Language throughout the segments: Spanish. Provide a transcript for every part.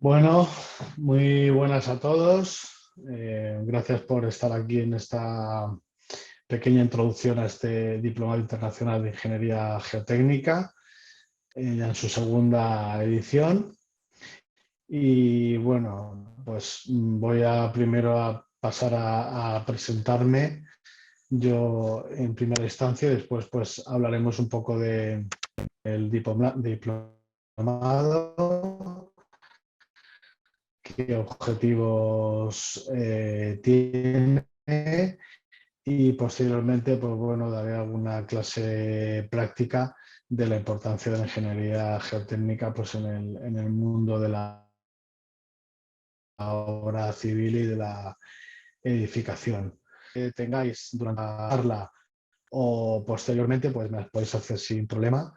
Bueno, muy buenas a todos. Gracias por estar aquí en esta pequeña introducción a este Diplomado Internacional de Ingeniería Geotécnica, ya en su segunda edición. Y bueno, pues voy a primero a pasar a presentarme yo en primera instancia, después pues hablaremos un poco del diplomado, qué objetivos tiene, y posteriormente pues bueno, daré alguna clase práctica de la importancia de la ingeniería geotécnica pues en el mundo de la obra civil y de la edificación. Que tengáis durante la charla o posteriormente pues me las podéis hacer sin problema.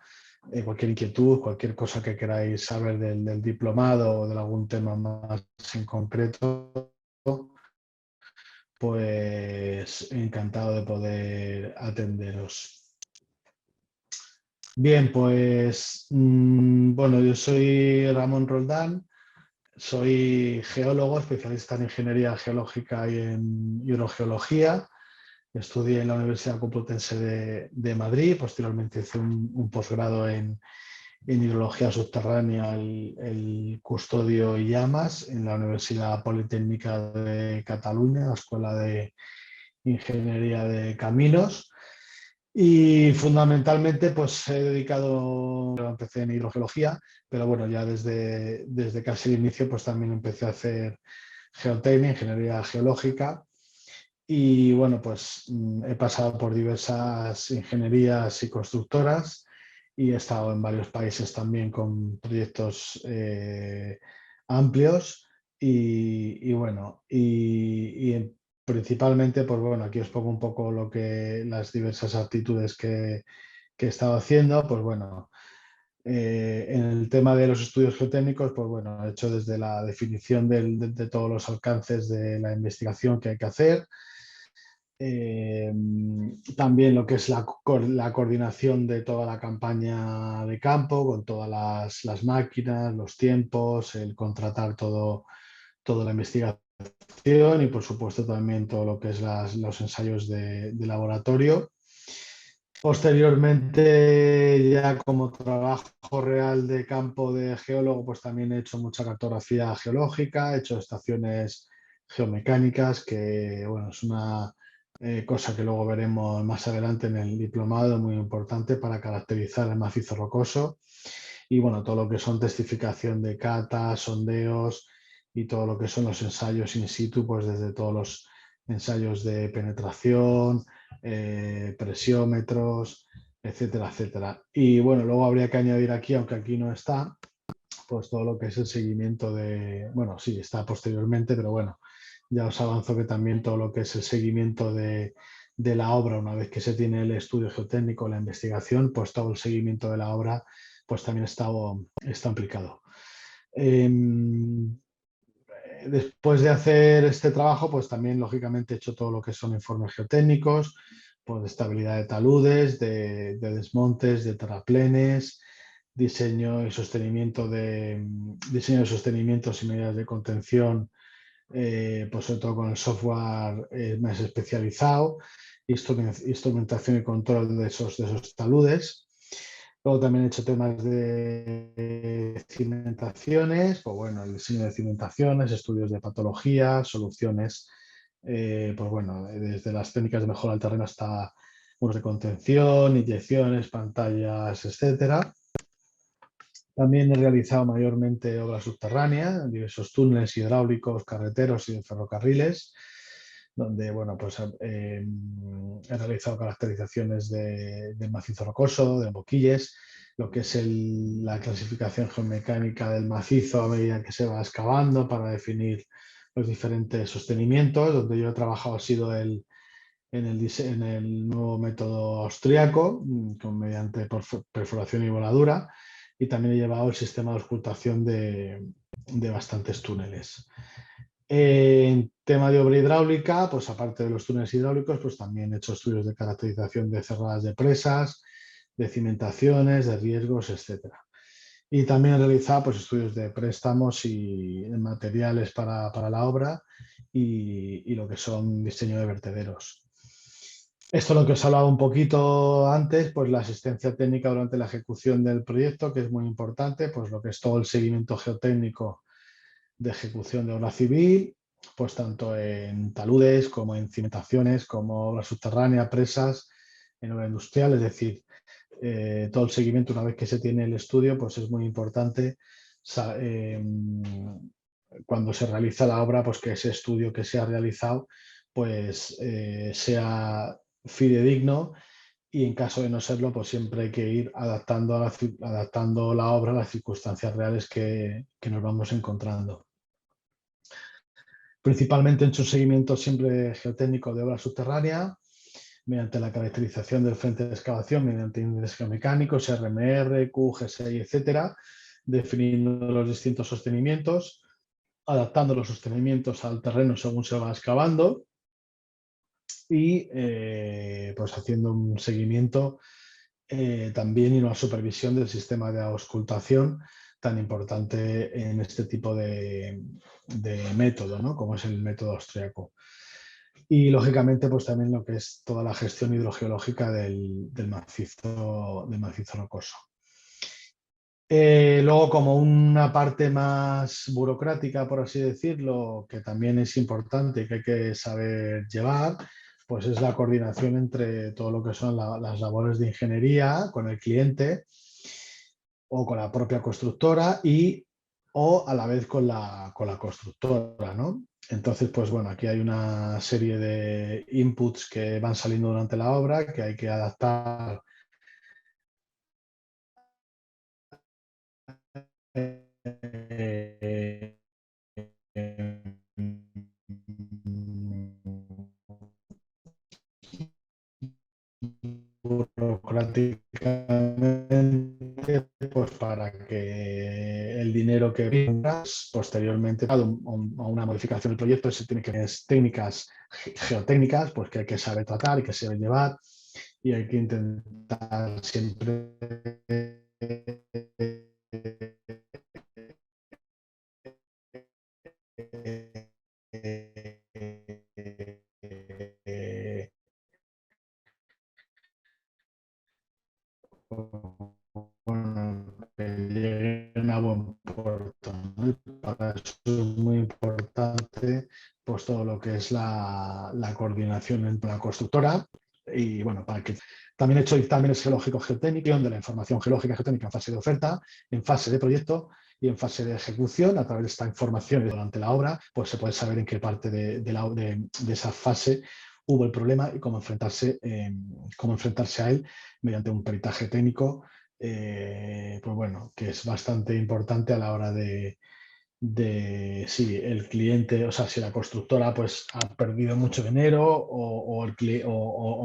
Cualquier inquietud, cualquier cosa que queráis saber del diplomado o de algún tema más en concreto, pues encantado de poder atenderos. Bien, pues bueno, yo soy Ramón Roldán, soy geólogo, especialista en ingeniería geológica y en hidrogeología. Estudié en la Universidad Complutense de Madrid, posteriormente hice un posgrado en hidrología subterránea, el Custodio y Llamas, en la Universidad Politécnica de Cataluña, la Escuela de Ingeniería de Caminos. Y fundamentalmente pues he dedicado, empecé en hidrogeología, pero bueno, ya desde casi el inicio pues también empecé a hacer geotecnia, ingeniería geológica. Y bueno, pues he pasado por diversas ingenierías y constructoras y he estado en varios países también con proyectos amplios y bueno, y principalmente, pues bueno, aquí os pongo un poco las diversas actitudes que he estado haciendo. Pues bueno, en el tema de los estudios geotécnicos, pues bueno, he hecho desde la definición de todos los alcances de la investigación que hay que hacer. Eh, También lo que es la coordinación de toda la campaña de campo, con todas las máquinas, los tiempos, el contratar toda la investigación y por supuesto también todo lo que es los ensayos de laboratorio. Posteriormente, ya como trabajo real de campo de geólogo, pues también he hecho mucha cartografía geológica, he hecho estaciones geomecánicas, que bueno, es una cosa que luego veremos más adelante en el diplomado, muy importante para caracterizar el macizo rocoso. Y bueno, todo lo que son testificación de catas, sondeos y todo lo que son los ensayos in situ, pues desde todos los ensayos de penetración, presiómetros, etcétera, etcétera. Y bueno, luego habría que añadir aquí, aunque aquí no está, pues todo lo que es el seguimiento bueno, sí, está posteriormente, pero bueno, ya os avanzo que también todo lo que es el seguimiento de la obra, una vez que se tiene el estudio geotécnico, la investigación, pues todo el seguimiento de la obra, pues también está implicado. Eh, Después de hacer este trabajo, pues también lógicamente he hecho todo lo que son informes geotécnicos, pues de estabilidad de taludes, de desmontes, de terraplenes, diseño y sostenimiento diseño de sostenimientos y medidas de contención, pues sobre todo con el software más especializado, instrumentación y control de esos taludes. Luego también he hecho temas de cimentaciones, pues bueno, el diseño de cimentaciones, estudios de patología, soluciones, pues bueno, desde las técnicas de mejora del terreno hasta muros de contención, inyecciones, pantallas, etcétera. También he realizado mayormente obras subterráneas, diversos túneles hidráulicos, carreteros y de ferrocarriles, donde bueno, pues, he realizado caracterizaciones del macizo rocoso, de boquilles, lo que es la clasificación geomecánica del macizo a medida que se va excavando para definir los diferentes sostenimientos. Donde yo he trabajado ha sido en el nuevo método austriaco, mediante perforación y voladura, y también he llevado el sistema de ocultación de bastantes túneles. En tema de obra hidráulica, pues aparte de los túneles hidráulicos, pues también he hecho estudios de caracterización de cerradas de presas, de cimentaciones, de riesgos, etcétera. Y también realizar pues, estudios de préstamos y materiales para la obra y lo que son diseño de vertederos. Esto es lo que os hablaba un poquito antes, pues la asistencia técnica durante la ejecución del proyecto, que es muy importante, pues lo que es todo el seguimiento geotécnico de ejecución de obra civil, pues tanto en taludes como en cimentaciones, como obra subterránea, presas, en obra industrial, es decir, todo el seguimiento una vez que se tiene el estudio, pues es muy importante cuando se realiza la obra, pues que ese estudio que se ha realizado pues sea fidedigno y en caso de no serlo, pues siempre hay que ir adaptando la obra a las circunstancias reales que nos vamos encontrando. Principalmente en su seguimiento siempre geotécnico de obra subterránea, mediante la caracterización del frente de excavación, mediante índices geomecánicos, RMR, Q, G6, etcétera, definiendo los distintos sostenimientos, adaptando los sostenimientos al terreno según se va excavando y pues haciendo un seguimiento también y una supervisión del sistema de auscultación tan importante en este tipo de método, ¿no? Como es el método austriaco. Y lógicamente, pues también lo que es toda la gestión hidrogeológica del macizo rocoso. Luego, como una parte más burocrática, por así decirlo, que también es importante y que hay que saber llevar, pues es la coordinación entre todo lo que son las labores de ingeniería con el cliente o con la propia constructora o a la vez con la constructora, ¿no? Entonces, pues bueno, aquí hay una serie de inputs que van saliendo durante la obra que hay que adaptar eh, burocráticamente, pues para que el dinero que vengas posteriormente a una modificación del proyecto se tiene que tener técnicas geotécnicas, pues que hay que saber tratar y que se debe llevar y hay que intentar siempre bueno, que lleguen a buen puerto, ¿no? Y para eso es muy importante pues todo lo que es la coordinación entre la constructora y bueno, para que también he hecho dictámenes geológicos geotécnicos de la información geológica y geotécnica en fase de oferta, en fase de proyecto y en fase de ejecución. A través de esta información durante la obra, pues se puede saber en qué parte de esa fase hubo el problema y cómo enfrentarse a él mediante un peritaje técnico, pues bueno, que es bastante importante a la hora si el cliente, o sea, si la constructora pues ha perdido mucho dinero o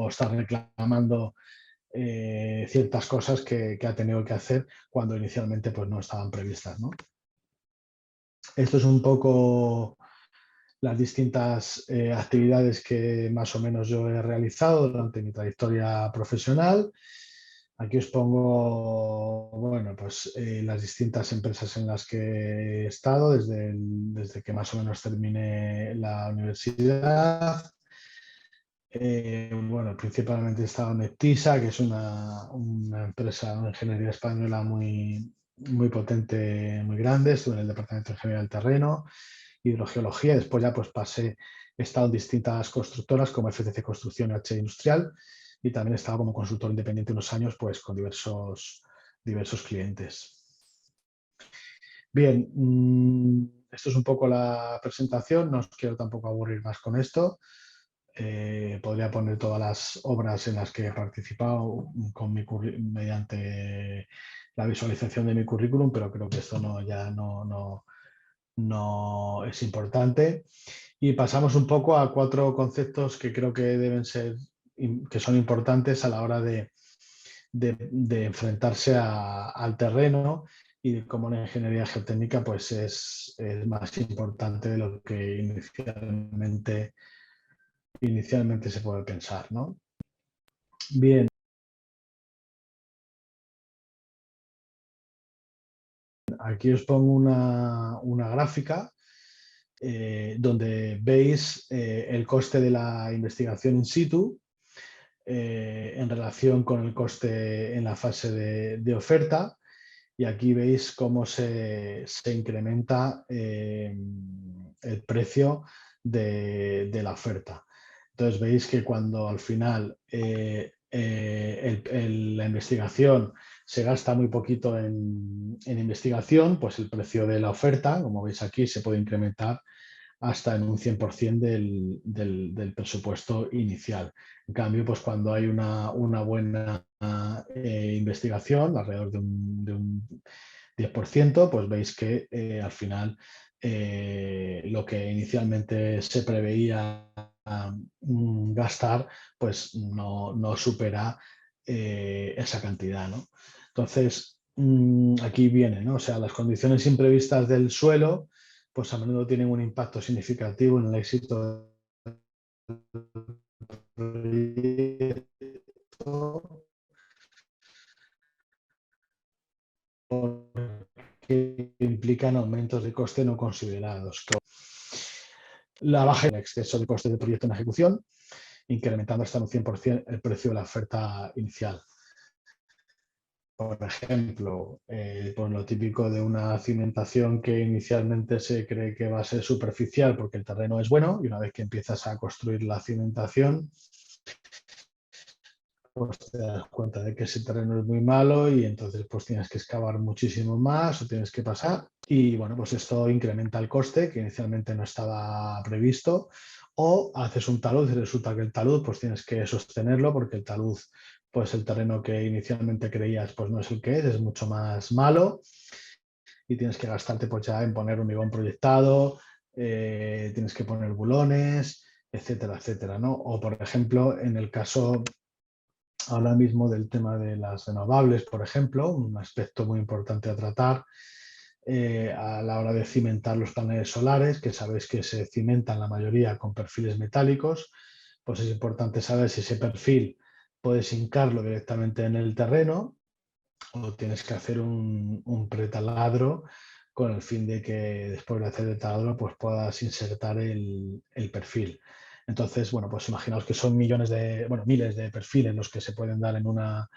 está reclamando ciertas cosas que ha tenido que hacer cuando inicialmente pues no estaban previstas, ¿no? Esto es un poco las distintas actividades que más o menos yo he realizado durante mi trayectoria profesional. Aquí os pongo, bueno, pues las distintas empresas en las que he estado desde que más o menos terminé la universidad. Bueno, principalmente he estado en Eptisa, que es una empresa de ingeniería española muy potente, muy grande. Estuve en el Departamento de Ingeniería del Terreno, Hidrogeología. Después ya pues he estado en distintas constructoras como FCC Construcción y H Industrial y también he estado como consultor independiente unos años pues con diversos clientes. Bien, esto es un poco la presentación, no os quiero tampoco aburrir más con esto. Podría poner todas las obras en las que he participado mediante la visualización de mi currículum, pero creo que esto no es importante. Y pasamos un poco a 4 conceptos que creo que que son importantes a la hora de enfrentarse al terreno y de cómo la ingeniería geotécnica pues es más importante de lo que inicialmente se puede pensar, ¿no? Bien. aquí os pongo una gráfica donde veis el coste de la investigación in situ en relación con el coste en la fase de oferta. Y aquí veis cómo se incrementa el precio de la oferta. Entonces veis que cuando al final la investigación se gasta muy poquito en investigación, pues el precio de la oferta, como veis aquí, se puede incrementar hasta en un 100% del presupuesto inicial. En cambio, pues cuando hay una buena investigación, alrededor de un 10%, pues veis que al final lo que inicialmente se preveía gastar, pues no supera esa cantidad, ¿no? Entonces, aquí viene, ¿no? O sea, las condiciones imprevistas del suelo, pues a menudo tienen un impacto significativo en el éxito del proyecto, porque implican aumentos de coste no considerados. La baja en exceso de coste de proyecto en ejecución, incrementando hasta un 100% el precio de la oferta inicial. Por ejemplo, pues lo típico de una cimentación que inicialmente se cree que va a ser superficial porque el terreno es bueno, y una vez que empiezas a construir la cimentación, pues te das cuenta de que ese terreno es muy malo y entonces pues tienes que excavar muchísimo más o tienes que pasar. Y bueno, pues esto incrementa el coste que inicialmente no estaba previsto, o haces un talud y resulta que el talud pues tienes que sostenerlo porque el talud, pues el terreno que inicialmente creías pues no es el que es mucho más malo y tienes que gastarte pues ya en poner hormigón proyectado, tienes que poner bulones, etcétera, etcétera, ¿no? O por ejemplo, en el caso ahora mismo del tema de las renovables, por ejemplo, un aspecto muy importante a tratar a la hora de cimentar los paneles solares, que sabéis que se cimentan la mayoría con perfiles metálicos, pues es importante saber si ese perfil puedes hincarlo directamente en el terreno o tienes que hacer un pretaladro con el fin de que después de hacer el taladro pues puedas insertar el perfil. Entonces, bueno, pues imaginaos que son miles de perfiles los que se pueden dar en una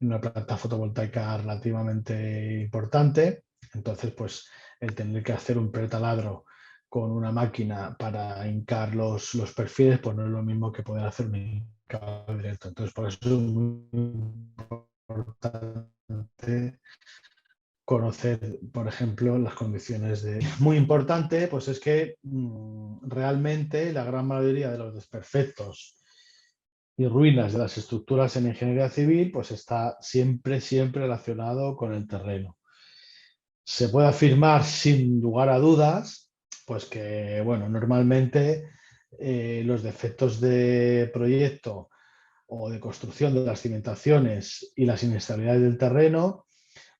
planta fotovoltaica relativamente importante. Entonces, pues el tener que hacer un pretaladro con una máquina para hincar los perfiles, pues no es lo mismo que poder hacer un hincado directo. Entonces, por eso es muy importante conocer, por ejemplo, las condiciones de... Muy importante, pues es que realmente la gran mayoría de los desperfectos y ruinas de las estructuras en ingeniería civil, pues está siempre relacionado con el terreno. Se puede afirmar sin lugar a dudas, pues que, bueno, normalmente los defectos de proyecto o de construcción de las cimentaciones y las inestabilidades del terreno,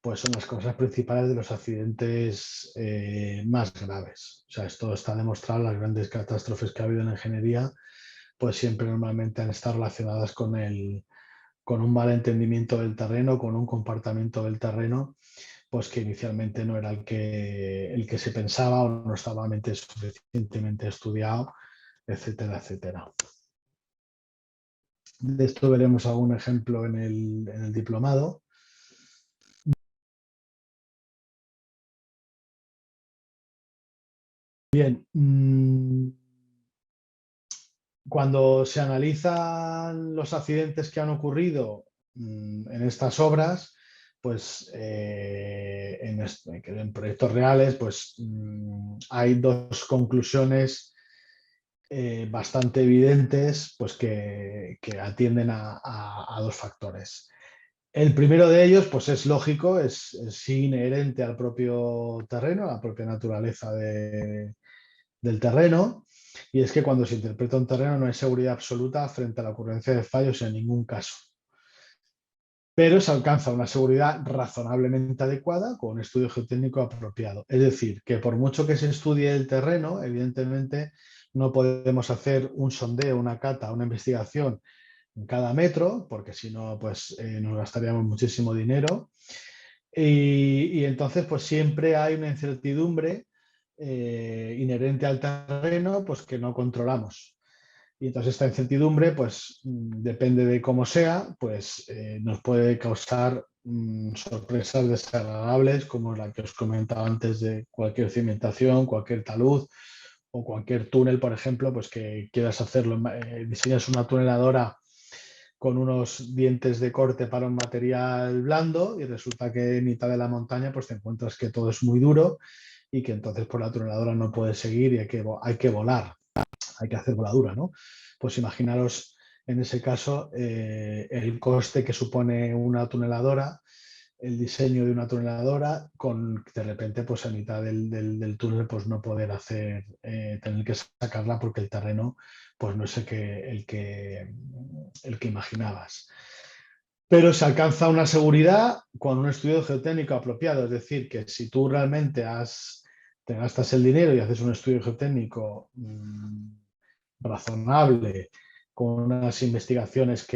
pues son las causas principales de los accidentes más graves. O sea, esto está demostrado, las grandes catástrofes que ha habido en la ingeniería, pues siempre normalmente han estado relacionadas con un mal entendimiento del terreno, con un comportamiento del terreno, pues que inicialmente no era el que se pensaba o no estaba suficientemente estudiado, etcétera, etcétera. De esto veremos algún ejemplo en el diplomado. Bien, cuando se analizan los accidentes que han ocurrido en estas obras, pues en proyectos reales, pues hay dos conclusiones bastante evidentes, pues que atienden a dos factores. El primero de ellos, pues es lógico, es inherente al propio terreno, a la propia naturaleza del terreno, y es que cuando se interpreta un terreno no hay seguridad absoluta frente a la ocurrencia de fallos en ningún caso. Pero se alcanza una seguridad razonablemente adecuada con un estudio geotécnico apropiado. Es decir, que por mucho que se estudie el terreno, evidentemente no podemos hacer un sondeo, una cata, una investigación en cada metro, porque si no, pues nos gastaríamos muchísimo dinero. Y entonces pues siempre hay una incertidumbre inherente al terreno pues que no controlamos. Y entonces esta incertidumbre, pues depende de cómo sea, pues nos puede causar sorpresas desagradables, como la que os comentaba antes de cualquier cimentación, cualquier talud o cualquier túnel, por ejemplo, pues que quieras hacerlo, diseñas una tuneladora con unos dientes de corte para un material blando y resulta que en mitad de la montaña pues te encuentras que todo es muy duro y que entonces por la tuneladora no puede seguir y hay que volar, hay que hacer voladura, ¿no? Pues imaginaros en ese caso el coste que supone una tuneladora, el diseño de una tuneladora, con de repente pues a mitad del túnel pues no poder hacer, tener que sacarla porque el terreno pues no es el que imaginabas. Pero se alcanza una seguridad con un estudio geotécnico apropiado, es decir, que si tú realmente te gastas el dinero y haces un estudio geotécnico razonable, con unas investigaciones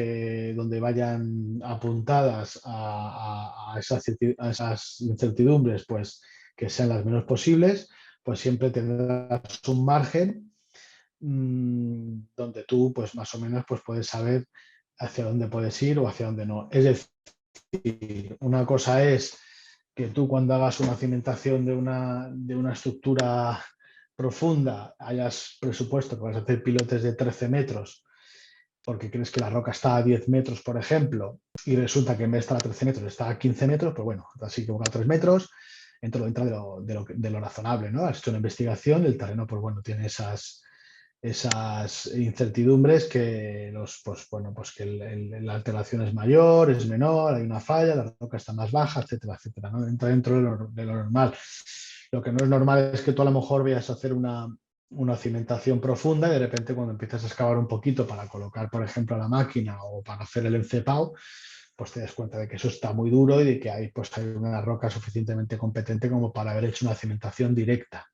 donde vayan apuntadas a esas incertidumbres, pues que sean las menos posibles, pues siempre tendrás un margen donde tú, pues más o menos, pues puedes saber hacia dónde puedes ir o hacia dónde no. Es decir, una cosa es que tú cuando hagas una cimentación de una estructura profunda hayas presupuesto que vas a hacer pilotes de 13 metros porque crees que la roca está a 10 metros, por ejemplo, y resulta que en vez de estar a 13 metros está a 15 metros, pues bueno, así que a 3 metros, entra de lo razonable, ¿no? Has hecho una investigación, el terreno, pues bueno, tiene esas incertidumbres que pues bueno, pues que la alteración es mayor, es menor, hay una falla, la roca está más baja, etcétera, etcétera, ¿no? Entra dentro de lo normal. Lo que no es normal es que tú a lo mejor vayas a hacer una cimentación profunda y de repente cuando empiezas a excavar un poquito para colocar, por ejemplo, la máquina o para hacer el encepado, pues te das cuenta de que eso está muy duro y de que pues hay una roca suficientemente competente como para haber hecho una cimentación directa.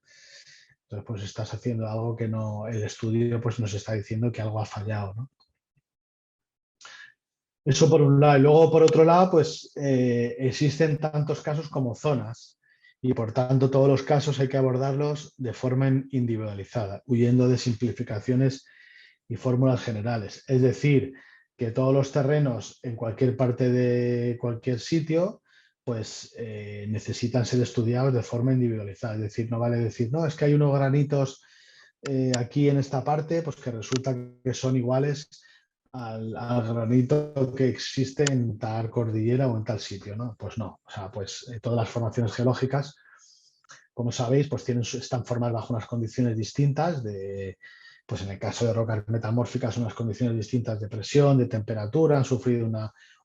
Entonces, pues estás haciendo algo que no, el estudio pues nos está diciendo que algo ha fallado, ¿no? Eso por un lado. Y luego, por otro lado, pues existen tantos casos como zonas y por tanto todos los casos hay que abordarlos de forma individualizada, huyendo de simplificaciones y fórmulas generales. Es decir, que todos los terrenos en cualquier parte de cualquier sitio pues necesitan ser estudiados de forma individualizada. Es decir, no vale decir, no, es que hay unos granitos aquí en esta parte, pues que resulta que son iguales al granito que existe en tal cordillera o en tal sitio, ¿no? Pues no, o sea, pues todas las formaciones geológicas, como sabéis, pues están formadas bajo unas condiciones distintas pues en el caso de rocas metamórficas, unas condiciones distintas de presión, de temperatura, han sufrido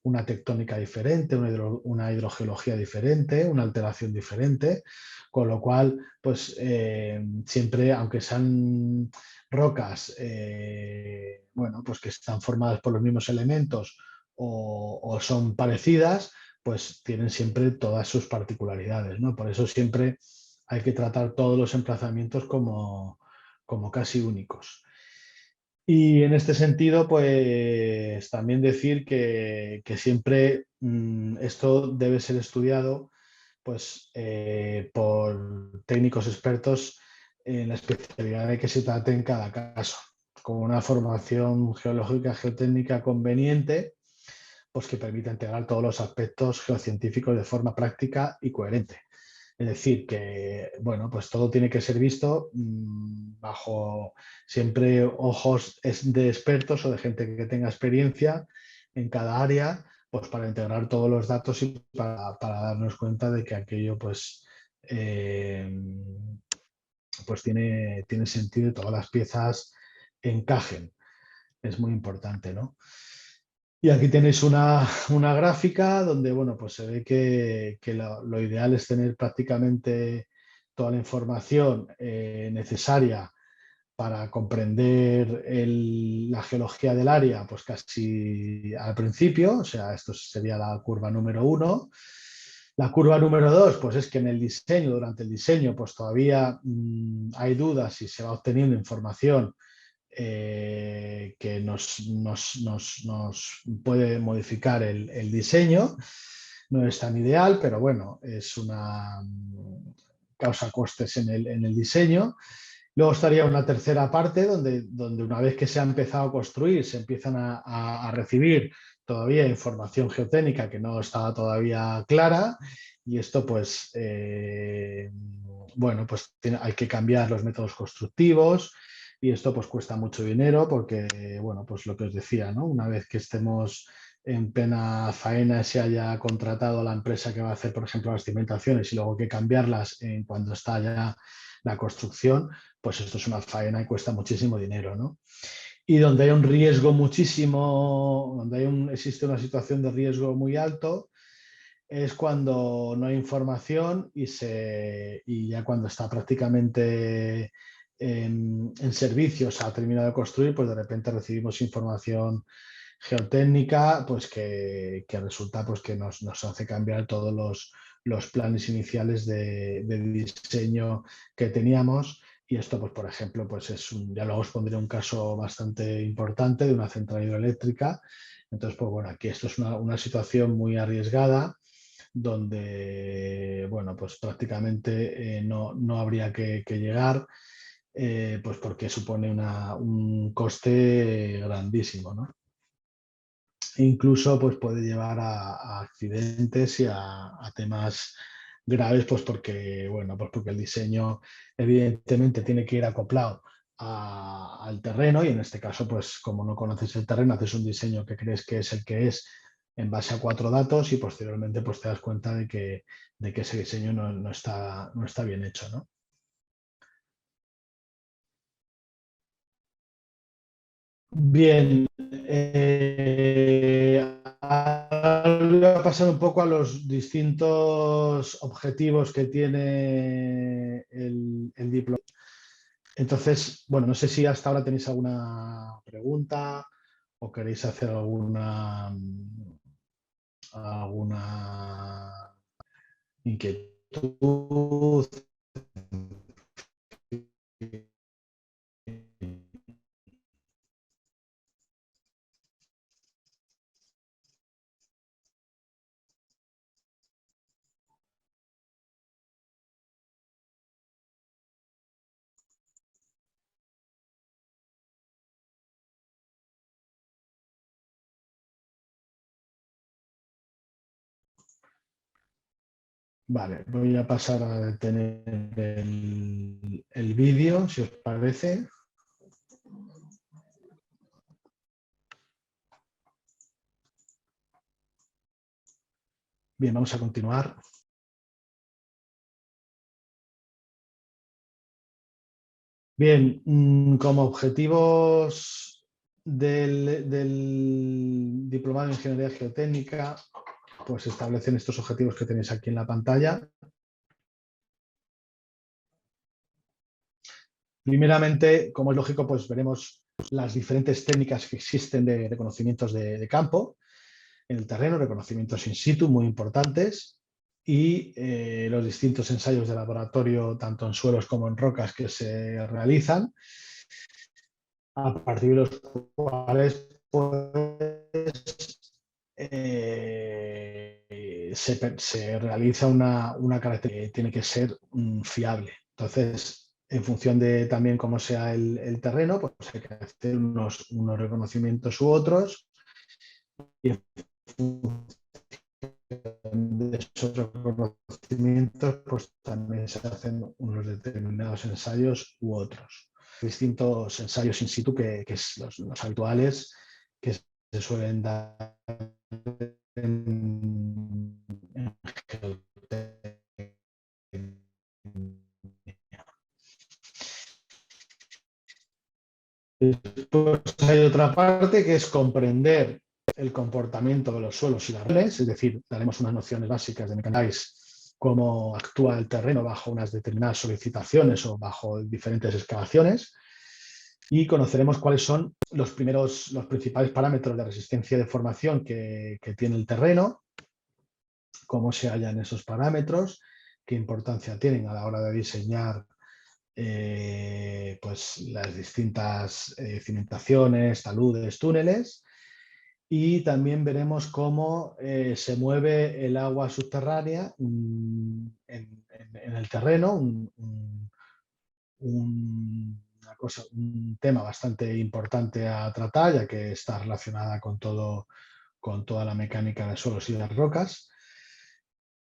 una tectónica diferente, una hidrogeología diferente, una alteración diferente, con lo cual, pues siempre, aunque sean rocas, bueno, pues que están formadas por los mismos elementos o son parecidas, pues tienen siempre todas sus particularidades, ¿no? Por eso siempre hay que tratar todos los emplazamientos como casi únicos. Y en este sentido, pues también decir que siempre esto debe ser estudiado pues, por técnicos expertos en la especialidad de que se trate en cada caso, con una formación geológica, geotécnica conveniente, pues que permita integrar todos los aspectos geocientíficos de forma práctica y coherente. Es decir, que bueno, pues todo tiene que ser visto bajo siempre ojos de expertos o de gente que tenga experiencia en cada área, pues para integrar todos los datos y para darnos cuenta de que aquello eh, pues tiene sentido y todas las piezas encajen. Es muy importante, ¿no? Y aquí tenéis una gráfica donde, bueno, pues se ve que lo ideal es tener prácticamente toda la información necesaria para comprender la geología del área, pues casi al principio, o sea, esto sería la curva número 1. La curva número 2, pues es que en el diseño, durante el diseño, pues todavía hay dudas si se va obteniendo información que nos puede modificar el diseño. no es tan ideal, pero bueno, es una causa costes en el diseño. Luego estaría una tercera parte donde una vez que se ha empezado a construir, se empiezan a recibir todavía información geotécnica que no estaba todavía clara y esto pues, bueno, pues hay que cambiar los métodos constructivos y esto pues cuesta mucho dinero porque, bueno, pues lo que os decía, ¿no? Una vez que estemos en plena faena, se haya contratado a la empresa que va a hacer, por ejemplo, las cimentaciones y luego hay que cambiarlas cuando está ya la construcción, pues esto es una faena y cuesta muchísimo dinero, ¿no? Y donde hay un riesgo muchísimo, donde existe una situación de riesgo muy alto, es cuando no hay información y ya cuando está prácticamente en servicio, se ha terminado de construir, pues de repente recibimos información geotécnica, pues que resulta pues que nos hace cambiar todos los planes iniciales de diseño que teníamos. Y esto, pues, por ejemplo, pues ya luego os pondré un caso bastante importante de una central hidroeléctrica. Entonces, pues bueno, aquí esto es una situación muy arriesgada donde, bueno, pues prácticamente no habría que llegar, pues porque supone un coste grandísimo, ¿no? Incluso pues puede llevar a accidentes y a temas graves, pues porque, bueno, pues porque el diseño evidentemente tiene que ir acoplado al terreno y en este caso, pues como no conoces el terreno, haces un diseño que crees que es el que es en base a 4 datos y posteriormente pues te das cuenta de que ese diseño no está bien hecho, ¿no? Bien, voy a pasar un poco a los distintos objetivos que tiene el diploma. Entonces, bueno, no sé si hasta ahora tenéis alguna pregunta o queréis hacer alguna inquietud. Vale, voy a pasar a detener el vídeo, si os parece. Bien, vamos a continuar. Bien, como objetivos del diplomado en Ingeniería Geotécnica, pues se establecen estos objetivos que tenéis aquí en la pantalla. Primeramente, como es lógico, pues veremos las diferentes técnicas que existen de reconocimientos de campo en el terreno, reconocimientos in situ muy importantes y los distintos ensayos de laboratorio, tanto en suelos como en rocas, que se realizan, a partir de los cuales pues, se realiza una característica que tiene que ser fiable. Entonces, en función de también cómo sea el terreno, pues hay que hacer unos reconocimientos u otros y en función de esos reconocimientos, pues también se hacen unos determinados ensayos u otros. Distintos ensayos in situ que es los habituales que se suelen dar en geotecnia. Después hay otra parte que es comprender el comportamiento de los suelos y las redes, es decir, daremos unas nociones básicas de mecánica, cómo actúa el terreno bajo unas determinadas solicitaciones o bajo diferentes excavaciones y conoceremos cuáles son los principales parámetros de resistencia y deformación que tiene el terreno, cómo se hallan esos parámetros, qué importancia tienen a la hora de diseñar pues las distintas cimentaciones, taludes, túneles Y también veremos cómo se mueve el agua subterránea en el terreno, un tema bastante importante a tratar, ya que está relacionada con toda la mecánica de suelos y de rocas.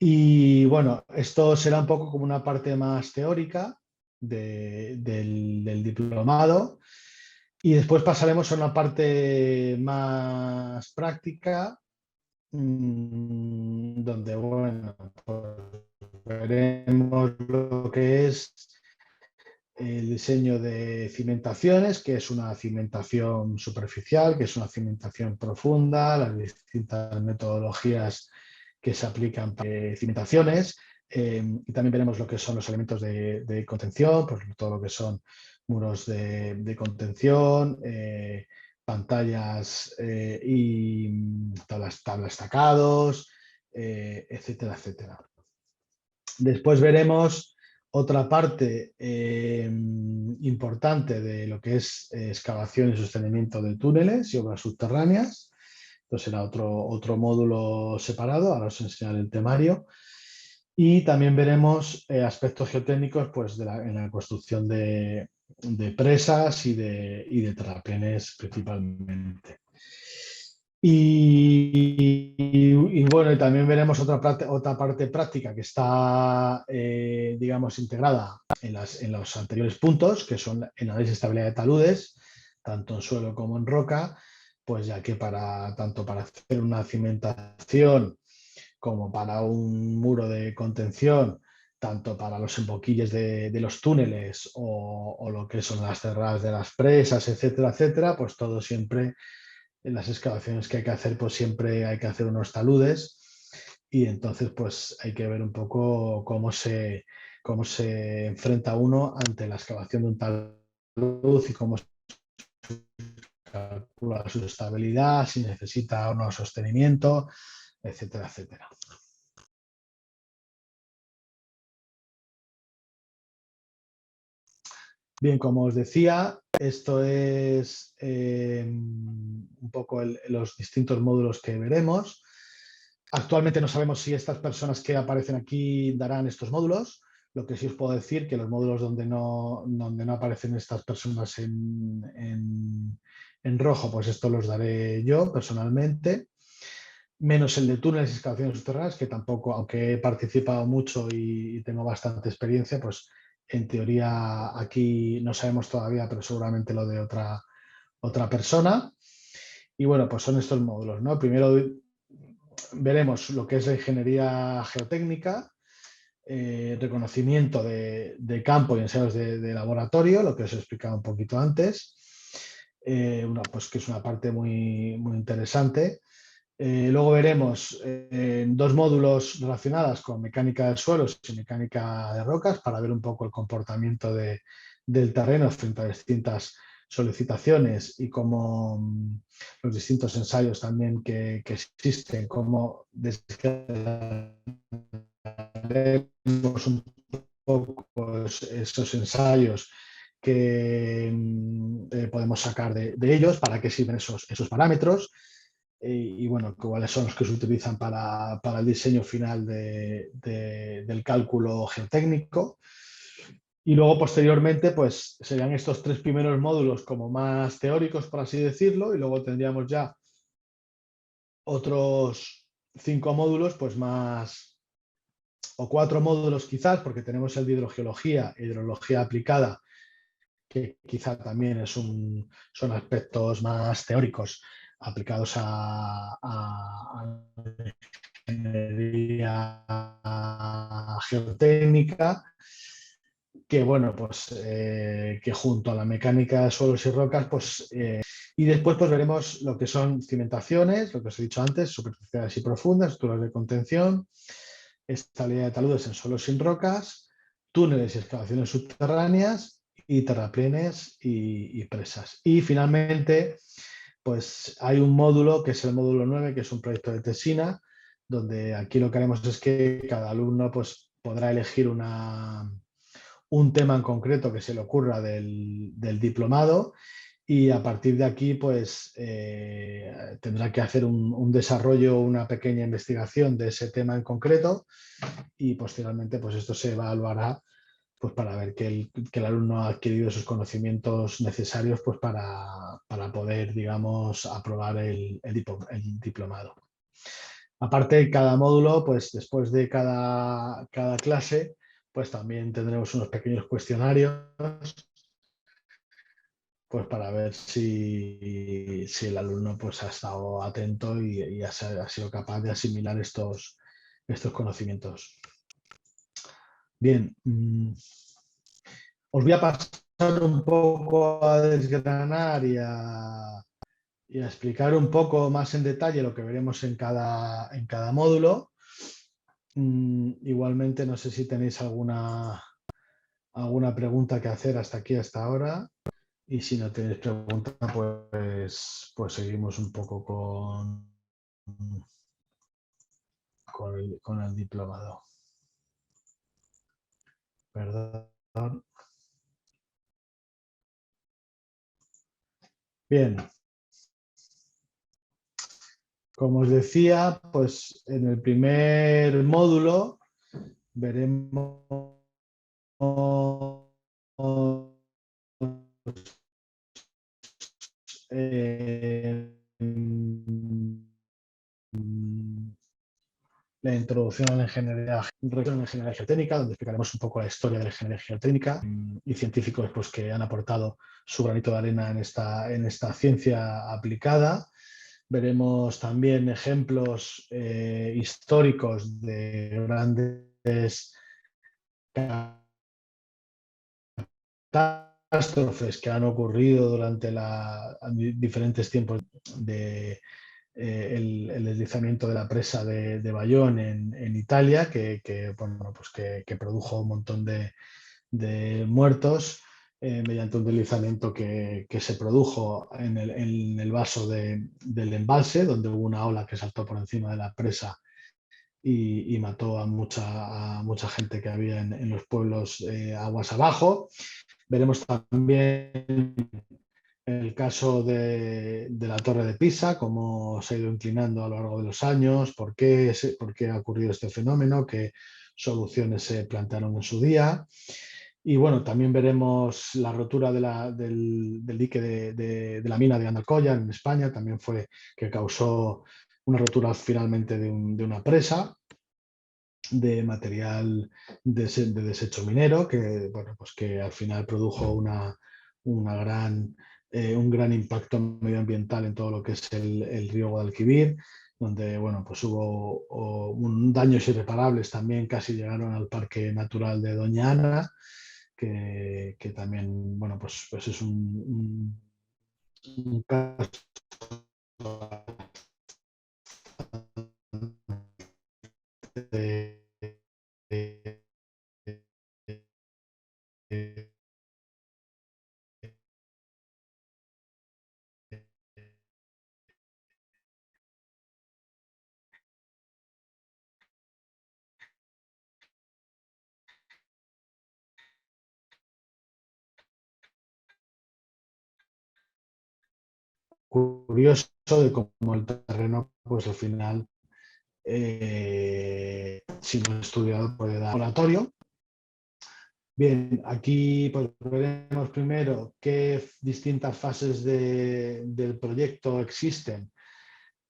Y bueno, esto será un poco como una parte más teórica del diplomado. Y después pasaremos a una parte más práctica, donde, bueno, pues veremos lo que es el diseño de cimentaciones, que es una cimentación superficial, que es una cimentación profunda, las distintas metodologías que se aplican para cimentaciones. Y también veremos lo que son los elementos de contención, pues todo lo que son muros de contención, pantallas y tablas estacados, etcétera, etcétera. Después veremos otra parte importante de lo que es excavación y sostenimiento de túneles y obras subterráneas. Entonces será otro módulo separado, ahora os enseñaré el temario. Y también veremos aspectos geotécnicos pues, en la construcción de presas y de terraplenes principalmente. Y bueno, y también veremos otra parte práctica que está, digamos, integrada en los anteriores puntos, que son el análisis de estabilidad de taludes, tanto en suelo como en roca, pues ya que tanto para hacer una cimentación como para un muro de contención, tanto para los emboquilles de los túneles o lo que son las cerradas de las presas, etcétera, etcétera, pues todo siempre en las excavaciones que hay que hacer, pues siempre hay que hacer unos taludes y entonces pues hay que ver un poco cómo se enfrenta uno ante la excavación de un talud y cómo se calcula su estabilidad, si necesita o no sostenimiento, etcétera, etcétera. Bien, como os decía, esto es un poco los distintos módulos que veremos. Actualmente no sabemos si estas personas que aparecen aquí darán estos módulos. Lo que sí os puedo decir que los módulos donde no aparecen estas personas en rojo, pues esto los daré yo personalmente. Menos el de túneles y excavaciones subterráneas, que tampoco, aunque he participado mucho y tengo bastante experiencia, pues en teoría aquí no sabemos todavía, pero seguramente lo de otra persona. Y bueno, pues son estos módulos, ¿no? Primero veremos lo que es la ingeniería geotécnica, reconocimiento de campo y ensayos de laboratorio, lo que os he explicado un poquito antes, pues que es una parte muy, muy interesante. Luego veremos dos módulos relacionados con mecánica de suelos y mecánica de rocas para ver un poco el comportamiento del terreno frente a distintas solicitaciones y cómo los distintos ensayos también que existen, cómo descargaremos un poco esos ensayos que podemos sacar de ellos, para qué sirven esos parámetros y bueno, cuáles son los que se utilizan para el diseño final del cálculo geotécnico. Y luego, posteriormente, pues serían estos tres primeros módulos como más teóricos, por así decirlo, y luego tendríamos ya otros 5 módulos, pues más, o 4 módulos quizás, porque tenemos el de hidrogeología e hidrología aplicada, que quizá también son aspectos más teóricos aplicados a ingeniería geotécnica, que bueno, pues que junto a la mecánica de suelos y rocas, pues y después pues veremos lo que son cimentaciones, lo que os he dicho antes, superficiales y profundas, estructuras de contención, estabilidad de taludes en suelos sin rocas, túneles y excavaciones subterráneas y terraplenes y presas. Y finalmente, pues hay un módulo que es el módulo 9, que es un proyecto de tesina, donde aquí lo que haremos es que cada alumno pues, podrá elegir un tema en concreto que se le ocurra del diplomado y a partir de aquí pues tendrá que hacer un desarrollo, una pequeña investigación de ese tema en concreto y posteriormente pues esto se evaluará pues para ver que el alumno ha adquirido esos conocimientos necesarios pues para poder, digamos, aprobar el diplomado. Aparte, cada módulo, pues después de cada clase, pues también tendremos unos pequeños cuestionarios pues para ver si el alumno pues, ha estado atento y ha sido capaz de asimilar estos conocimientos. Bien, os voy a pasar un poco a desgranar y a explicar un poco más en detalle lo que veremos en cada módulo. Igualmente, no sé si tenéis alguna pregunta que hacer hasta aquí, hasta ahora. Y si no tenéis pregunta, pues seguimos un poco con el diplomado. Perdón. Bien. Como os decía, pues en el primer módulo veremos la introducción a la ingeniería geotécnica, donde explicaremos un poco la historia de la ingeniería geotécnica y científicos pues, que han aportado su granito de arena en esta ciencia aplicada. Veremos también ejemplos históricos de grandes catástrofes que han ocurrido durante diferentes tiempos de el deslizamiento de la presa de Bayón en Italia, bueno, pues que produjo un montón de muertos mediante un deslizamiento que se produjo en el vaso del embalse, donde hubo una ola que saltó por encima de la presa y mató a mucha gente que había en los pueblos aguas abajo. Veremos también el caso de la Torre de Pisa, cómo se ha ido inclinando a lo largo de los años, por qué ha ocurrido este fenómeno, qué soluciones se plantearon en su día. Y bueno, también veremos la rotura del dique de la mina de Andacollo en España, también fue que causó una rotura finalmente de una presa de material de desecho minero que, bueno, pues que al final produjo un gran impacto medioambiental en todo lo que es el río Guadalquivir, donde bueno, pues hubo daños irreparables también, casi llegaron al Parque Natural de Doña Ana, que también bueno, pues es un caso de, curioso de cómo el terreno, pues al final, si no es estudiado, puede dar laboratorio. Bien, aquí pues, veremos primero qué distintas fases del proyecto existen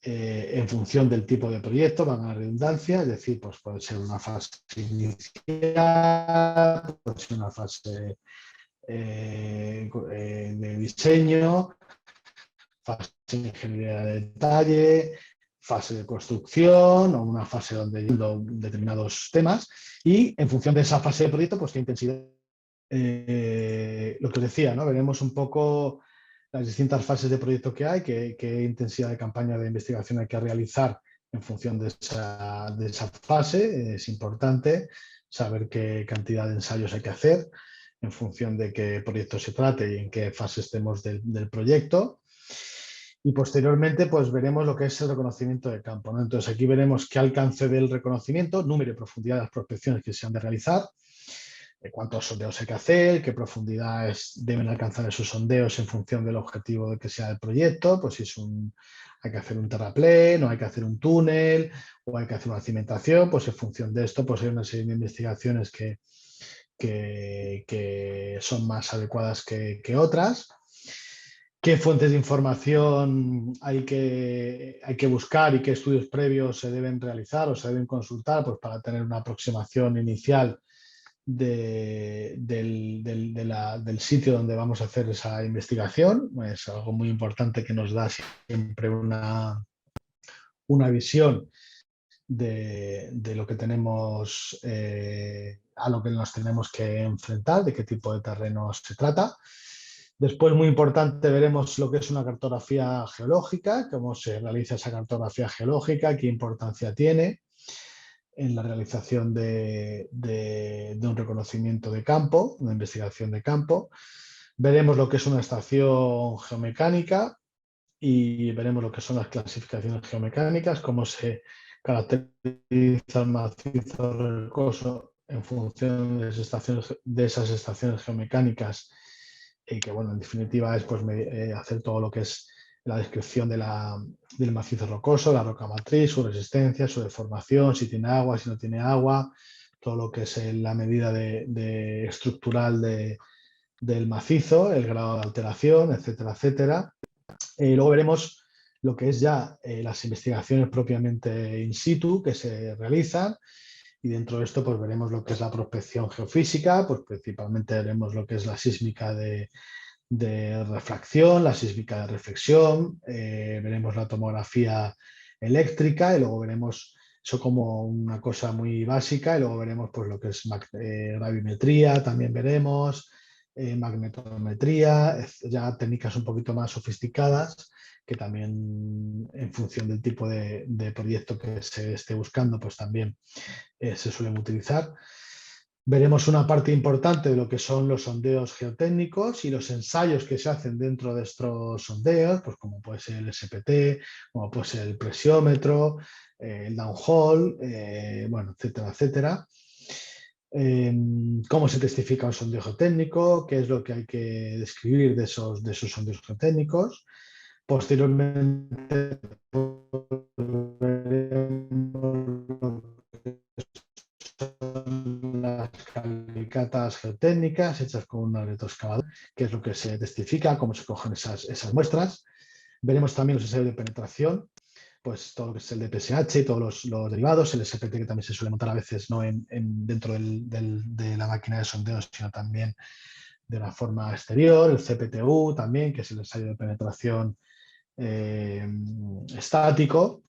en función del tipo de proyecto, van a la redundancia, es decir, pues puede ser una fase inicial, puede ser una fase de diseño, fase de ingeniería de detalle, fase de construcción o una fase donde determinados temas y en función de esa fase de proyecto, pues qué intensidad. Lo que os decía, ¿no? Veremos un poco las distintas fases de proyecto que hay, qué intensidad de campaña de investigación hay que realizar en función de esa fase. Es importante saber qué cantidad de ensayos hay que hacer en función de qué proyecto se trate y en qué fase estemos del proyecto. Y posteriormente, pues veremos lo que es el reconocimiento de campo, ¿no? Entonces, aquí veremos qué alcance del reconocimiento, número y profundidad de las prospecciones que se han de realizar. cuántos sondeos hay que hacer, qué profundidades deben alcanzar esos sondeos en función del objetivo de que sea el proyecto, pues si hay que hacer un terraplén o hay que hacer un túnel o hay que hacer una cimentación, pues en función de esto pues hay una serie de investigaciones que son más adecuadas que otras. ¿Qué fuentes de información hay que buscar y qué estudios previos se deben realizar o se deben consultar, pues para tener una aproximación inicial del sitio donde vamos a hacer esa investigación? Es algo muy importante que nos da siempre una visión de lo que tenemos, a lo que nos tenemos que enfrentar, de qué tipo de terreno se trata. Después, muy importante, veremos lo que es una cartografía geológica, cómo se realiza esa cartografía geológica, qué importancia tiene en la realización de un reconocimiento de campo, una investigación de campo. Veremos lo que es una estación geomecánica y veremos lo que son las clasificaciones geomecánicas, cómo se caracteriza el macizo rocoso en función de esas estaciones geomecánicas, y que, bueno, en definitiva es pues, hacer todo lo que es la descripción del macizo rocoso, la roca matriz, su resistencia, su deformación, si tiene agua, si no tiene agua, todo lo que es la medida estructural del macizo, el grado de alteración, etcétera, etcétera. Luego veremos lo que es ya las investigaciones propiamente in situ que se realizan, y dentro de esto pues veremos lo que es la prospección geofísica, pues principalmente veremos lo que es la sísmica de refracción, la sísmica de reflexión, veremos la tomografía eléctrica y luego veremos eso como una cosa muy básica, y luego veremos pues lo que es gravimetría, también veremos magnetometría, ya técnicas un poquito más sofisticadas que también en función del tipo de proyecto que se esté buscando pues también se suelen utilizar. Veremos una parte importante de lo que son los sondeos geotécnicos y los ensayos que se hacen dentro de estos sondeos, pues como puede ser el SPT, como puede ser el presiómetro, el downhole, bueno, etcétera, etcétera. Cómo se testifica un sondeo geotécnico, qué es lo que hay que describir de esos sondeos geotécnicos. Posteriormente, las calicatas geotécnicas hechas con un electroexcavador, que es lo que se testifica, cómo se cogen esas muestras. Veremos también los ensayos de penetración, pues todo lo que es el DPSH y todos los derivados, el SPT, que también se suele montar a veces no dentro de la máquina de sondeo, sino también de la forma exterior, el CPTU también, que es el ensayo de penetración estático.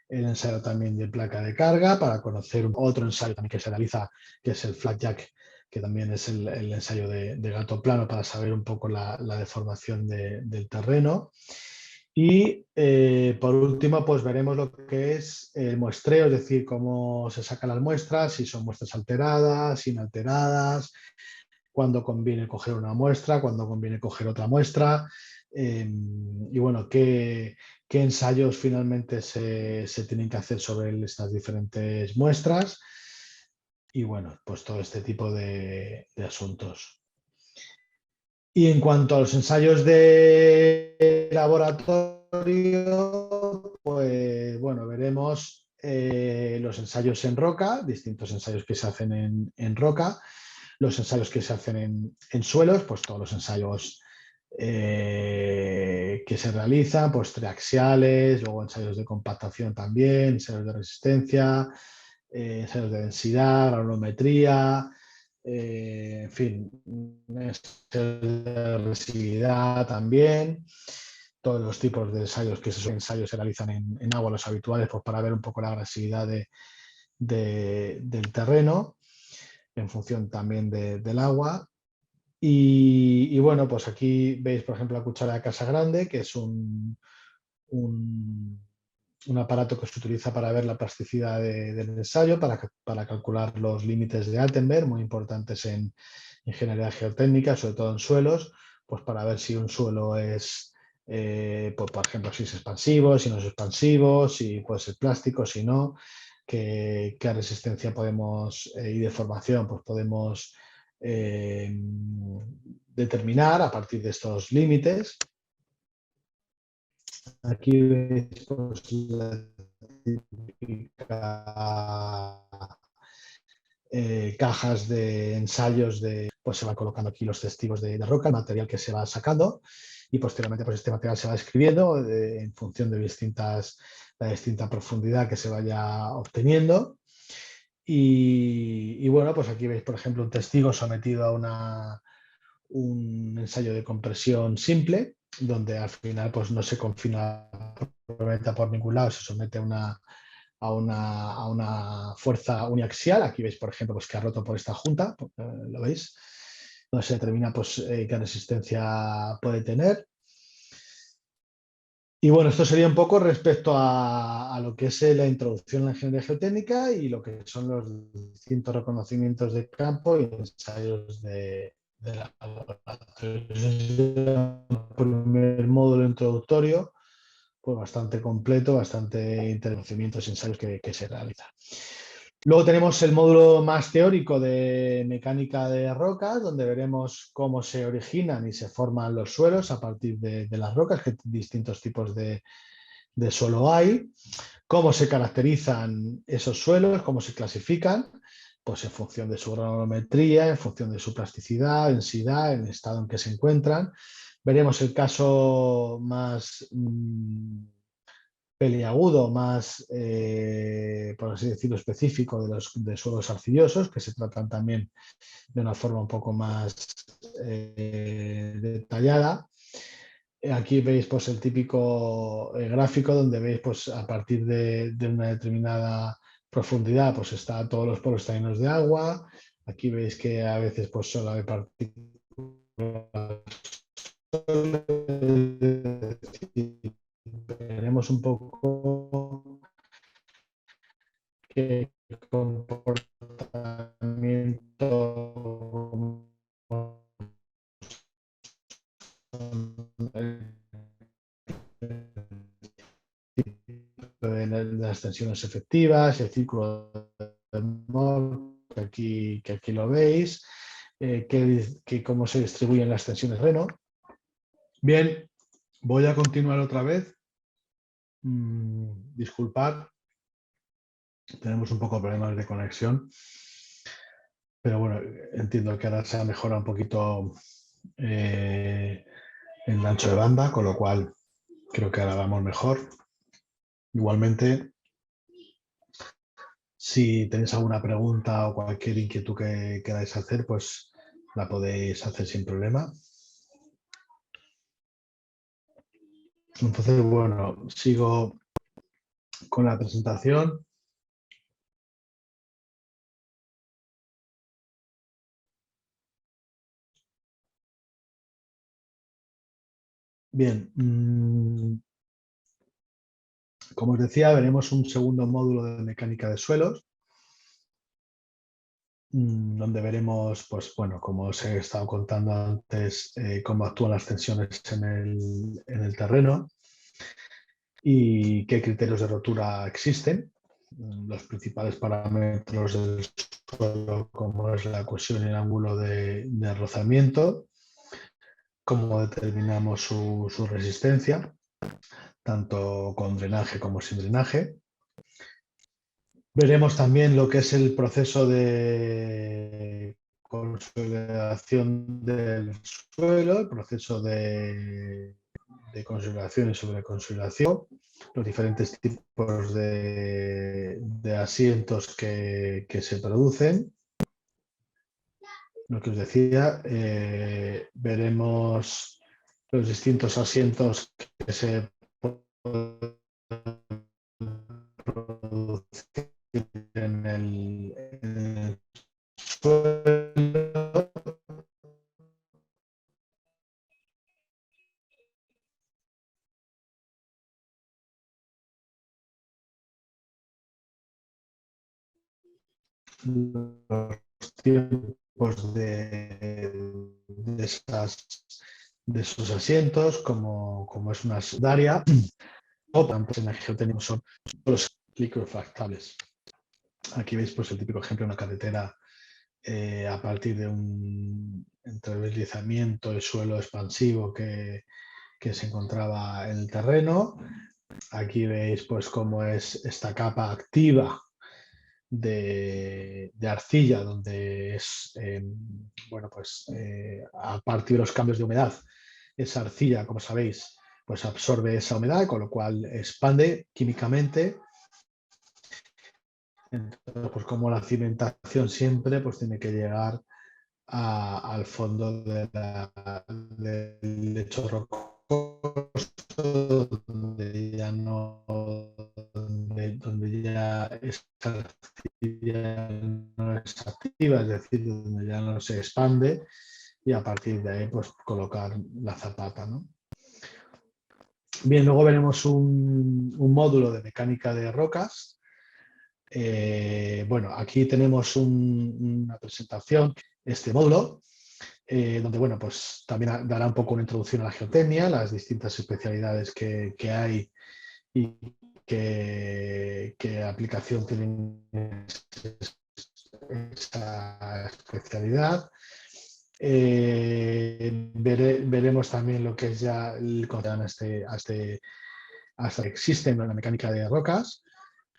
El ensayo también de placa de carga, para conocer otro ensayo también que se realiza, que es el flat jack, que también es el ensayo de gato plano, para saber un poco la deformación del terreno. Y por último, pues veremos lo que es el muestreo, es decir, cómo se sacan las muestras, si son muestras alteradas, inalteradas, cuándo conviene coger una muestra, cuándo conviene coger otra muestra, y bueno, qué ensayos finalmente se tienen que hacer sobre estas diferentes muestras, y bueno, pues todo este tipo de asuntos. Y en cuanto a los ensayos de laboratorio, pues bueno, veremos los ensayos en roca, distintos ensayos que se hacen en roca, los ensayos que se hacen en suelos, pues todos los ensayos que se realizan, pues triaxiales, luego ensayos de compactación también, ensayos de resistencia, ensayos de densidad, granulometría, en fin, de resistividad también, todos los tipos de ensayos ensayos se realizan en agua, los habituales, pues para ver un poco la agresividad del terreno en función también del agua. Y bueno, pues aquí veis, por ejemplo, la cuchara de casa grande, que es un aparato que se utiliza para ver la plasticidad del ensayo, para calcular los límites de Altenberg, muy importantes en ingeniería geotécnica, sobre todo en suelos, pues para ver si un suelo es pues, por ejemplo, si es expansivo, si no es expansivo, si puede ser plástico, si no, qué resistencia podemos y deformación pues podemos determinar a partir de estos límites. Aquí veis pues, la típica cajas de ensayos pues se van colocando aquí los testigos de roca, el material que se va sacando y posteriormente pues este material se va escribiendo en función de la distinta profundidad que se vaya obteniendo. Y bueno, pues aquí veis, por ejemplo, un testigo sometido a un ensayo de compresión simple, donde al final pues no se confina por ningún lado, se somete a una fuerza uniaxial. Aquí veis, por ejemplo, pues que ha roto por esta junta, ¿lo veis? Donde se determina pues, qué resistencia puede tener. Y bueno, esto sería un poco respecto a lo que es la introducción a la ingeniería geotécnica y lo que son los distintos reconocimientos de campo y ensayos de laboratorio. El primer módulo introductorio, pues bastante completo, bastante interconocimientos y ensayos que se realizan. Luego tenemos el módulo más teórico de mecánica de rocas, donde veremos cómo se originan y se forman los suelos a partir de las rocas, qué distintos tipos de suelo hay, cómo se caracterizan esos suelos, cómo se clasifican, pues en función de su granulometría, en función de su plasticidad, densidad, el estado en que se encuentran. Veremos el caso más peliagudo, más, por así decirlo, específico de suelos arcillosos, que se tratan también de una forma un poco más detallada. Aquí veis pues, el típico gráfico donde veis pues, a partir de una determinada profundidad pues está todos los poros están llenos de agua. Aquí veis que a veces pues, solo hay partículas. Veremos un poco qué comportamiento de las tensiones efectivas, el círculo de Moore, que aquí lo veis, cómo se distribuyen las tensiones Reno. Bien, voy a continuar otra vez. Disculpad, tenemos un poco de problemas de conexión, pero bueno, entiendo que ahora se ha mejorado un poquito el ancho de banda, con lo cual creo que ahora vamos mejor. Igualmente, si tenéis alguna pregunta o cualquier inquietud que queráis hacer, pues la podéis hacer sin problema. Entonces, bueno, sigo con la presentación. Bien, como os decía, veremos un segundo módulo de mecánica de suelos, donde veremos, pues bueno, como os he estado contando antes, cómo actúan las tensiones en el terreno y qué criterios de rotura existen. Los principales parámetros del suelo, como es la cohesión y el ángulo de rozamiento, cómo determinamos su resistencia, tanto con drenaje como sin drenaje. Veremos también lo que es el proceso de consolidación del suelo, el proceso de consolidación y sobreconsolidación, los diferentes tipos de asientos que se producen. Lo que os decía, veremos los distintos asientos que se pueden producir en el suelo. Los tiempos de esas de sus asientos, como es una secundaria, o pues, en la geotécnica son los liquefactables. Aquí veis pues, el típico ejemplo de una carretera a partir de un entredeslizamiento de suelo expansivo que se encontraba en el terreno. Aquí veis pues cómo es esta capa activa de arcilla, donde es, bueno, pues a partir de los cambios de humedad, esa arcilla, como sabéis, pues absorbe esa humedad, con lo cual expande químicamente. Entonces, pues como la cimentación siempre pues tiene que llegar al fondo del lecho rocoso, donde ya no, donde ya esa arcilla no es activa, es decir, donde ya no se expande, y a partir de ahí pues colocar la zapata, ¿no? Bien, luego veremos un módulo de mecánica de rocas. Bueno, aquí tenemos una presentación, este módulo, donde bueno, pues también dará un poco una introducción a la geotecnia, las distintas especialidades que hay y qué aplicación tienen esa especialidad. Veremos también lo que es ya el hasta que existe en la mecánica de rocas,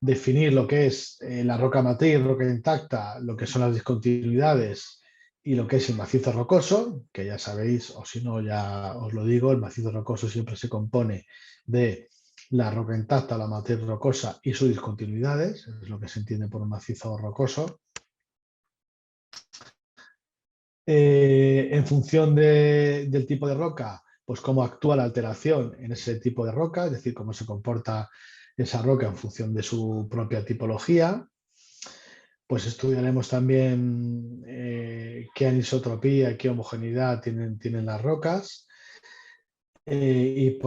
definir lo que es la roca matriz, roca intacta, lo que son las discontinuidades y lo que es el macizo rocoso, que ya sabéis, o si no ya os lo digo, el macizo rocoso siempre se compone de la roca intacta, la matriz rocosa y sus discontinuidades, es lo que se entiende por un macizo rocoso. En función del tipo de roca, pues cómo actúa la alteración en ese tipo de roca, es decir, cómo se comporta esa roca en función de su propia tipología. Pues estudiaremos también qué anisotropía, qué homogeneidad tienen las rocas. Y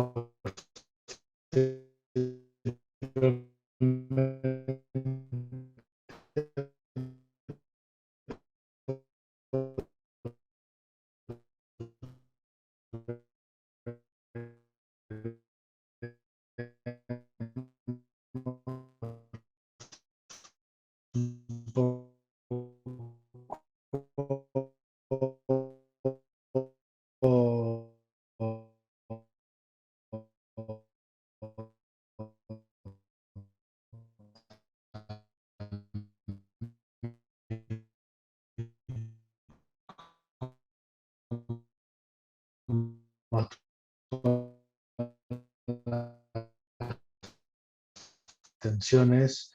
tensiones,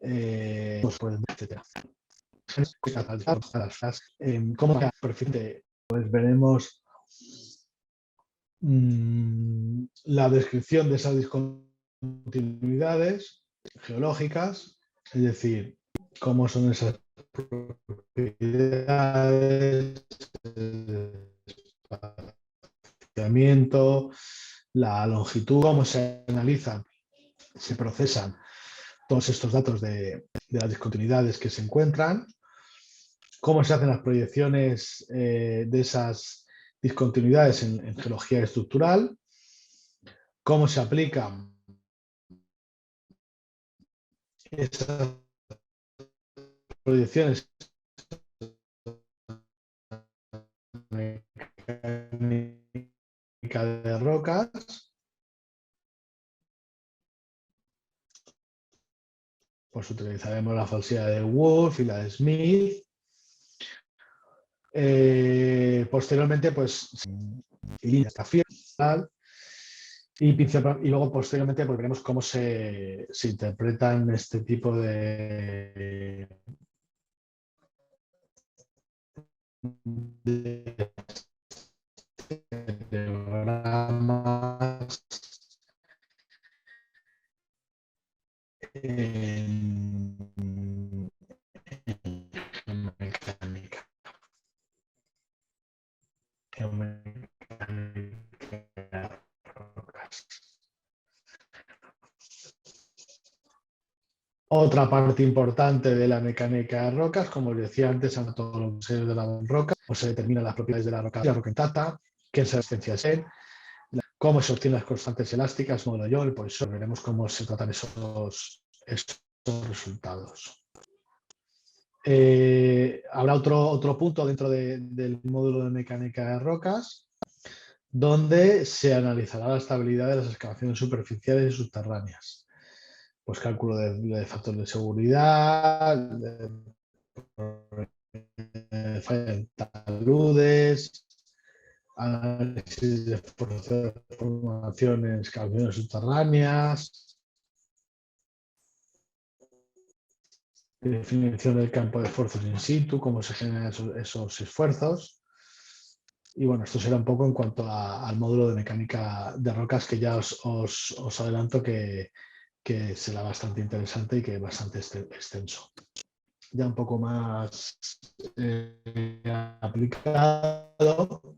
etcétera. ¿Cómo pues veremos la descripción de esas discontinuidades geológicas, es decir, cómo son esas propiedades, espaciamiento, la longitud, cómo se analizan, se procesan todos estos datos de las discontinuidades que se encuentran, cómo se hacen las proyecciones de esas discontinuidades en geología estructural, cómo se aplican esas proyecciones mecánica de rocas, pues utilizaremos la falsidad de Wolf y la de Smith. Posteriormente, pues, y luego posteriormente pues, veremos cómo se interpretan este tipo de diagramas en geomecánica. Otra parte importante de la mecánica de rocas, como os decía antes, en todos los museos de la roca, pues se determinan las propiedades de la roca intacta, qué es la resistencia SEN, cómo se obtienen las constantes elásticas, modelo Yole, pues veremos cómo se tratan esos resultados. Habrá otro punto dentro del módulo de mecánica de rocas, donde se analizará la estabilidad de las excavaciones superficiales y subterráneas. Pues cálculo de factores de seguridad, falla en taludes, análisis de formaciones en excavaciones subterráneas, definición del campo de esfuerzos in situ, cómo se generan esos esfuerzos. Y bueno, esto será un poco en cuanto al módulo de mecánica de rocas, que ya os adelanto que será bastante interesante y que bastante extenso. Ya un poco más aplicado,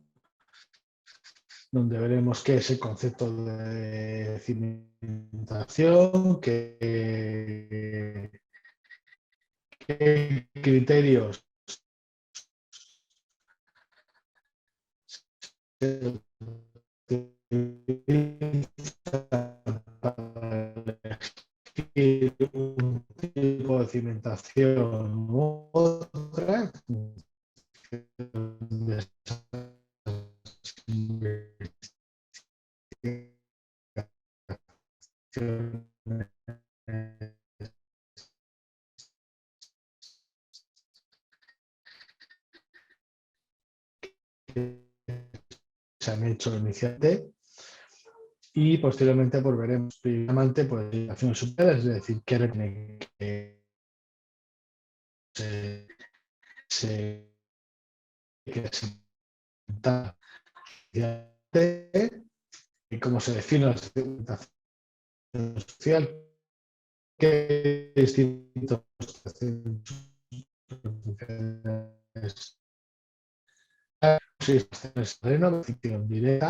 donde veremos qué es el concepto de cimentación, qué criterios se para elegir un tipo de cimentación u otra. Se han hecho inicialmente y posteriormente pues veremos primeramente pues acciones superiores, es decir, qué requiere que se y cómo se define la segmentación social, qué distintos situaciones de terreno, ficción directa,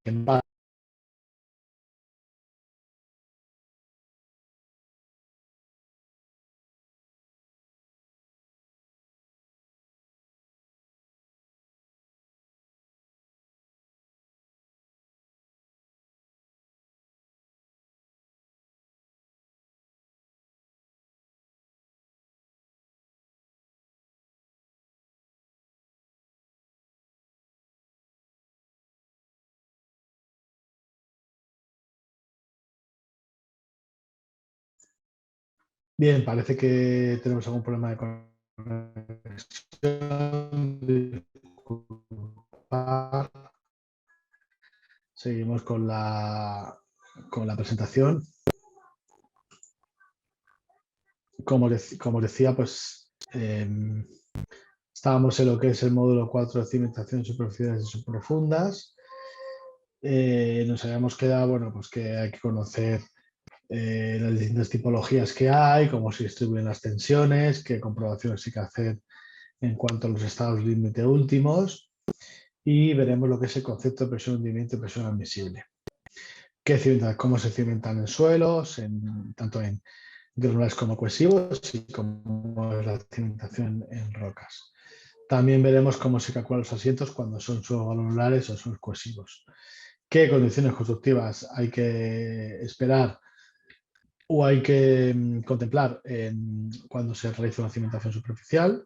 en Bien, parece que tenemos algún problema de conexión. Disculpad. Seguimos con la presentación. Como os decía, pues estábamos en lo que es el módulo 4 de cimentación superficiales y subprofundas. Nos habíamos quedado, bueno, pues que hay que conocer las distintas tipologías que hay, cómo se distribuyen las tensiones, qué comprobaciones hay que hacer en cuanto a los estados límite últimos, y veremos lo que es el concepto de presión hundimiento y presión admisible. Cómo se cimentan en suelos, tanto en granulares como cohesivos, y cómo es la cimentación en rocas. También veremos cómo se calculan los asientos cuando son suelos granulares o son cohesivos. ¿Qué condiciones constructivas hay que esperar o hay que contemplar cuando se realiza una cimentación superficial?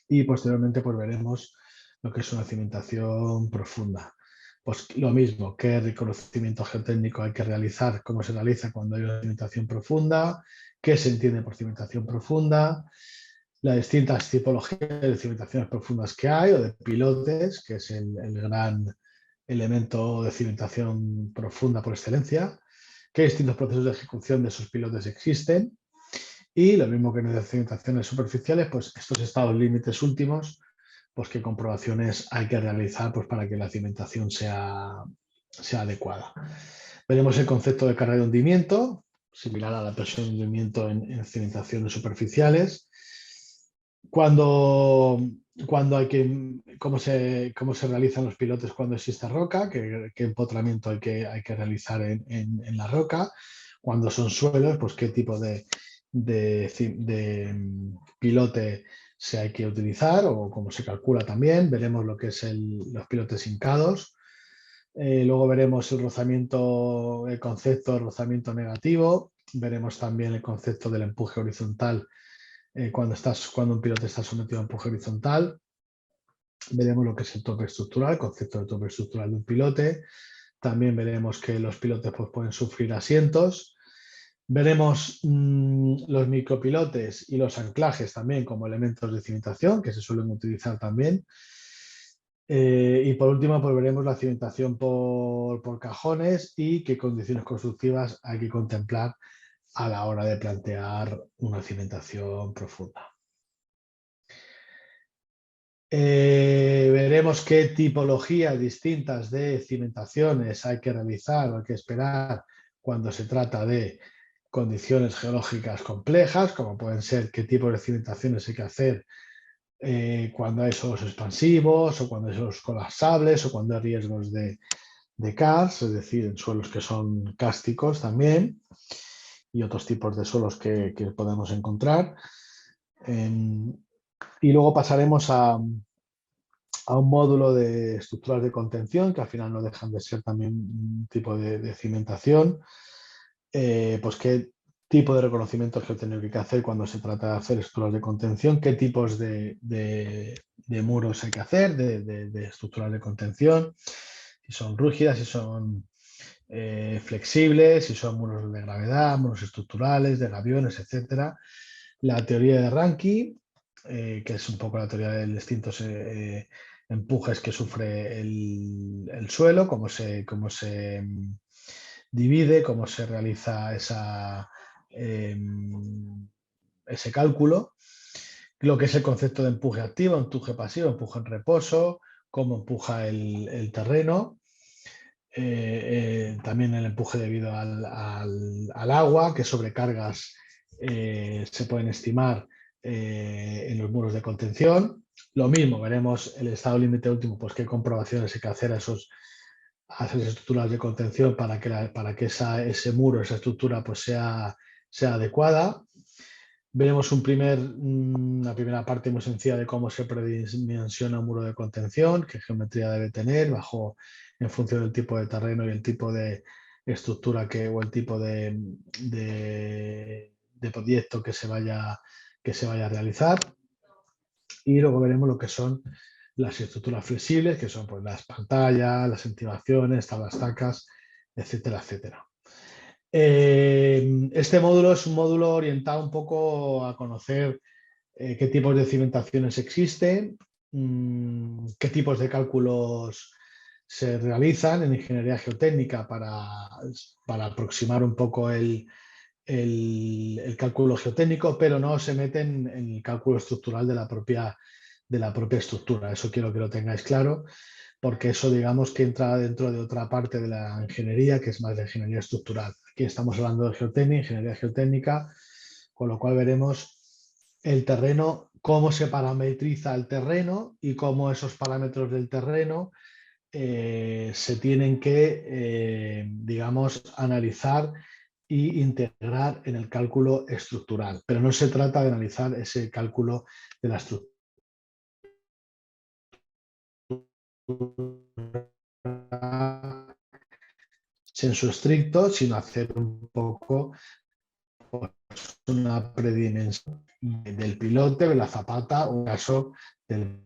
Y posteriormente pues veremos lo que es una cimentación profunda. Pues lo mismo, qué reconocimiento geotécnico hay que realizar, cómo se realiza cuando hay una cimentación profunda, qué se entiende por cimentación profunda, las distintas tipologías de cimentaciones profundas que hay o de pilotes, que es el gran elemento de cimentación profunda por excelencia, qué distintos procesos de ejecución de esos pilotes existen. Y lo mismo que en las cimentaciones superficiales, pues estos estados límites últimos, pues qué comprobaciones hay que realizar pues, para que la cimentación sea adecuada. Veremos el concepto de carga de hundimiento, similar a la presión de hundimiento en cimentaciones superficiales. Cuando hay cómo se realizan los pilotes cuando existe roca, qué empotramiento hay que realizar en la roca. Cuando son suelos, pues qué tipo de pilote si hay que utilizar o cómo se calcula también. Veremos lo que es los pilotes hincados. Luego veremos el concepto de rozamiento negativo. Veremos también el concepto del empuje horizontal cuando un pilote está sometido a empuje horizontal. Veremos lo que es el tope estructural, el concepto de tope estructural de un pilote. También veremos que los pilotes pues, pueden sufrir asientos. Veremos los micropilotes y los anclajes también como elementos de cimentación que se suelen utilizar también. Y por último, pues veremos la cimentación por cajones y qué condiciones constructivas hay que contemplar a la hora de plantear una cimentación profunda. Veremos qué tipologías distintas de cimentaciones hay que realizar o hay que esperar cuando se trata de condiciones geológicas complejas, como pueden ser qué tipo de cimentaciones hay que hacer cuando hay suelos expansivos o cuando hay suelos colapsables o cuando hay riesgos de karst, es decir, en suelos que son cársticos también y otros tipos de suelos que podemos encontrar. Y luego pasaremos a un módulo de estructuras de contención, que al final no dejan de ser también un tipo de cimentación. Pues qué tipo de reconocimientos que tengo que hacer cuando se trata de hacer estructuras de contención, qué tipos de muros hay que hacer, de estructuras de contención, si son rígidas, si son flexibles, si son muros de gravedad, muros estructurales, de gaviones, etcétera. La teoría de Rankine, que es un poco la teoría de distintos empujes que sufre el suelo, cómo se divide, cómo se realiza ese cálculo, lo que es el concepto de empuje activo, empuje pasivo, empuje en reposo, cómo empuja el terreno. También el empuje debido al agua, qué sobrecargas se pueden estimar en los muros de contención. Lo mismo, veremos el estado límite último, pues qué comprobaciones hay que hacer a esas estructuras de contención para que ese muro, esa estructura, pues sea adecuada. Veremos una primera parte muy sencilla de cómo se predimensiona un muro de contención, qué geometría debe tener, en función del tipo de terreno y el tipo de estructura o el tipo de proyecto que se vaya a realizar. Y luego veremos lo que son las estructuras flexibles, que son pues, las pantallas, las activaciones, tablas tacas, etcétera, etcétera. Este módulo es un módulo orientado un poco a conocer qué tipos de cimentaciones existen, qué tipos de cálculos se realizan en ingeniería geotécnica para aproximar un poco el cálculo geotécnico, pero no se meten en el cálculo estructural de la propia estructura. Eso quiero que lo tengáis claro, porque eso digamos que entra dentro de otra parte de la ingeniería, que es más de ingeniería estructural. Aquí estamos hablando de geotécnica, ingeniería geotécnica, con lo cual veremos el terreno, cómo se parametriza el terreno y cómo esos parámetros del terreno se tienen que, digamos, analizar e integrar en el cálculo estructural. Pero no se trata de analizar ese cálculo de la estructura sensu estricto, sino hacer un poco pues, una predimensión del pilote, de la zapata o en caso del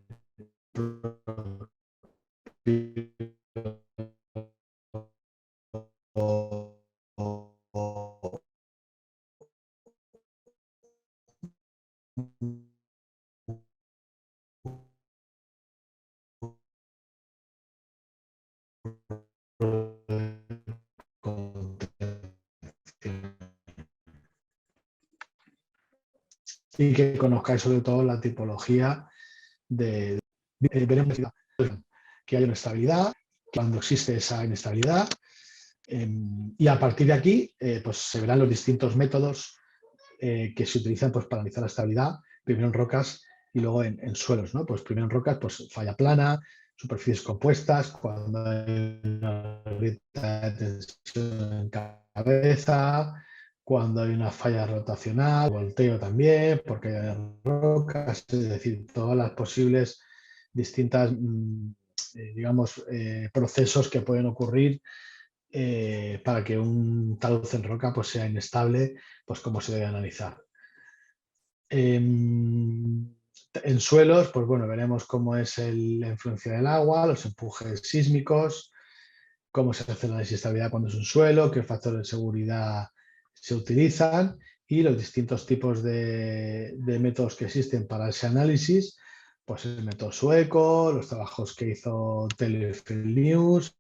y que conozcáis sobre todo la tipología veremos que hay una estabilidad, cuando existe esa inestabilidad, y a partir de aquí pues se verán los distintos métodos que se utilizan pues, para analizar la estabilidad, primero en rocas y luego en suelos, ¿no? Pues primero en rocas, pues falla plana, superficies compuestas, cuando hay una grieta de tensión en cabeza, cuando hay una falla rotacional, volteo también, porque hay rocas, es decir, todas las posibles distintas, digamos, procesos que pueden ocurrir para que un talud en roca pues, sea inestable, pues cómo se debe analizar. En suelos, pues bueno, veremos cómo es la influencia del agua, los empujes sísmicos, cómo se hace la análisis de estabilidad cuando es un suelo, qué factores de seguridad se utilizan y los distintos tipos de métodos que existen para ese análisis, pues el método sueco, los trabajos que hizo Telefield News,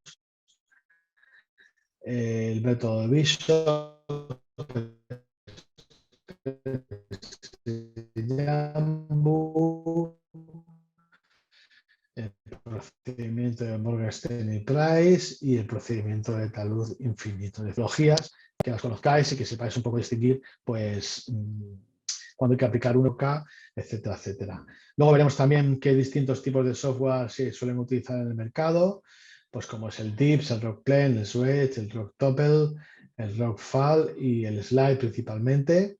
el método de Bishop, Jambu, el procedimiento de Morgenstern y Price y el procedimiento de talud infinito. De filologías que las conozcáis y que sepáis un poco distinguir, pues, cuando hay que aplicar 1K, etcétera, etcétera. Luego veremos también qué distintos tipos de software se suelen utilizar en el mercado, pues como es el DIPS, el Rockplane, el Swedge, el Rocktopple, el Rockfall y el Slide principalmente.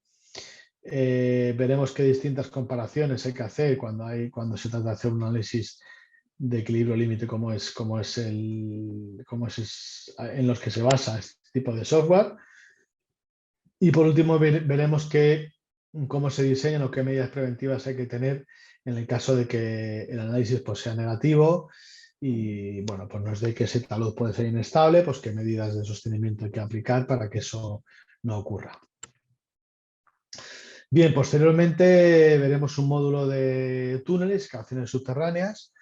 Veremos qué distintas comparaciones hay que hacer cuando se trata de hacer un análisis de equilibrio límite, como es en los que se basa este tipo de software. Y por último, veremos cómo se diseñan o qué medidas preventivas hay que tener en el caso de que el análisis pues, sea negativo y bueno, pues nos dé que ese talud puede ser inestable, pues qué medidas de sostenimiento hay que aplicar para que eso no ocurra. Bien, posteriormente veremos un módulo de túneles, excavaciones subterráneas.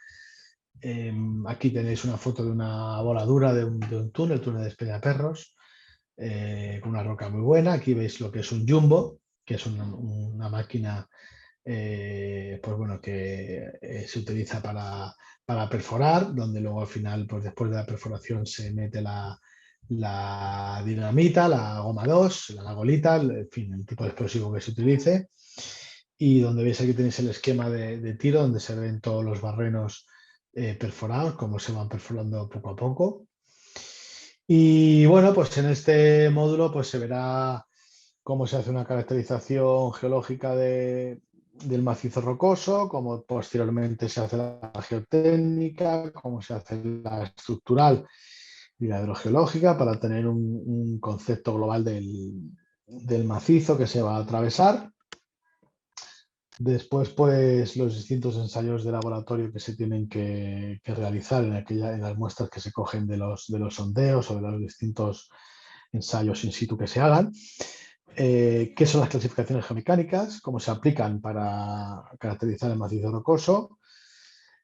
Aquí tenéis una foto de una voladura de un túnel de Peñaperros, con una roca muy buena. Aquí veis lo que es un jumbo, que es una máquina pues bueno, que se utiliza para perforar, donde luego al final, pues después de la perforación se mete la dinamita, la goma 2, la golita, en fin, el tipo de explosivo que se utilice. Y donde veis aquí tenéis el esquema de tiro, donde se ven todos los barrenos perforados, cómo se van perforando poco a poco. Y bueno, pues en este módulo pues se verá cómo se hace una caracterización geológica del macizo rocoso, cómo posteriormente se hace la geotécnica, cómo se hace la estructural y la hidrogeológica para tener un concepto global del macizo que se va a atravesar. Después, pues, los distintos ensayos de laboratorio que se tienen que realizar en las muestras que se cogen de los sondeos o de los distintos ensayos in situ que se hagan. ¿Qué son las clasificaciones geomecánicas? ¿Cómo se aplican para caracterizar el macizo rocoso?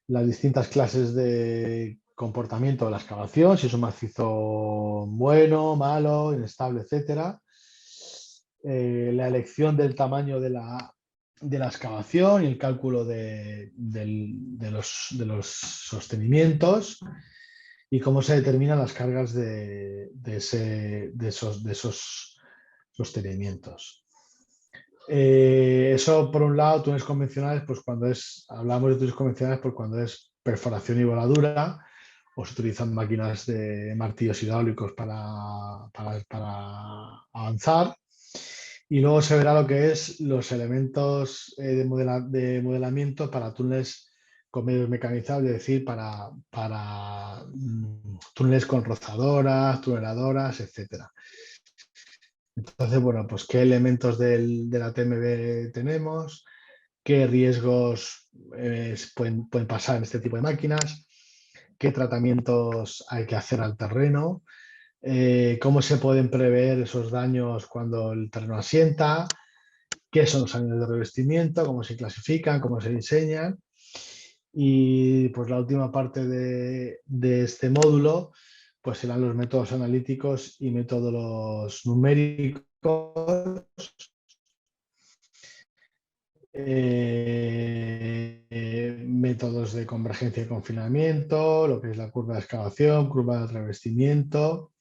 Las distintas clases de comportamiento de la excavación, si es un macizo bueno, malo, inestable, etcétera. La elección del tamaño de la excavación y el cálculo de los sostenimientos y cómo se determinan las cargas de esos sostenimientos. Eso por un lado, túneles convencionales, pues hablamos de túneles convencionales, pues cuando es perforación y voladura, o se utilizan máquinas de martillos hidráulicos para avanzar. Y luego se verá lo que es los elementos de modelamiento para túneles con medios mecanizables, es decir, para túneles con rozadoras, tuneladoras, etcétera. Entonces, bueno, pues qué elementos de la TMB tenemos, qué riesgos pueden pasar en este tipo de máquinas, qué tratamientos hay que hacer al terreno, cómo se pueden prever esos daños cuando el terreno asienta, qué son los años de revestimiento, cómo se clasifican, cómo se diseñan. Y pues la última parte de este módulo pues serán los métodos analíticos y métodos numéricos, métodos de convergencia y confinamiento, lo que es la curva de excavación, curva de revestimiento,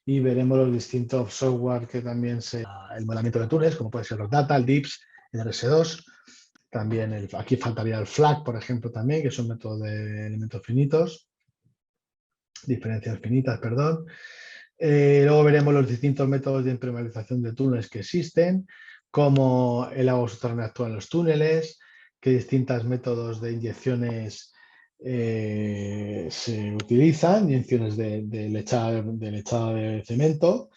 y veremos los distintos software que también el modelamiento de túneles, como puede ser los Data, el DIPS, el RS2. También aquí faltaría el FLAC, por ejemplo, también, que es un método de elementos finitos, diferencias finitas, perdón. Luego veremos los distintos métodos de impermeabilización de túneles que existen, cómo el agua subterránea actúa en los túneles, qué distintos métodos de inyecciones se utilizan, inyecciones de lechada de cemento,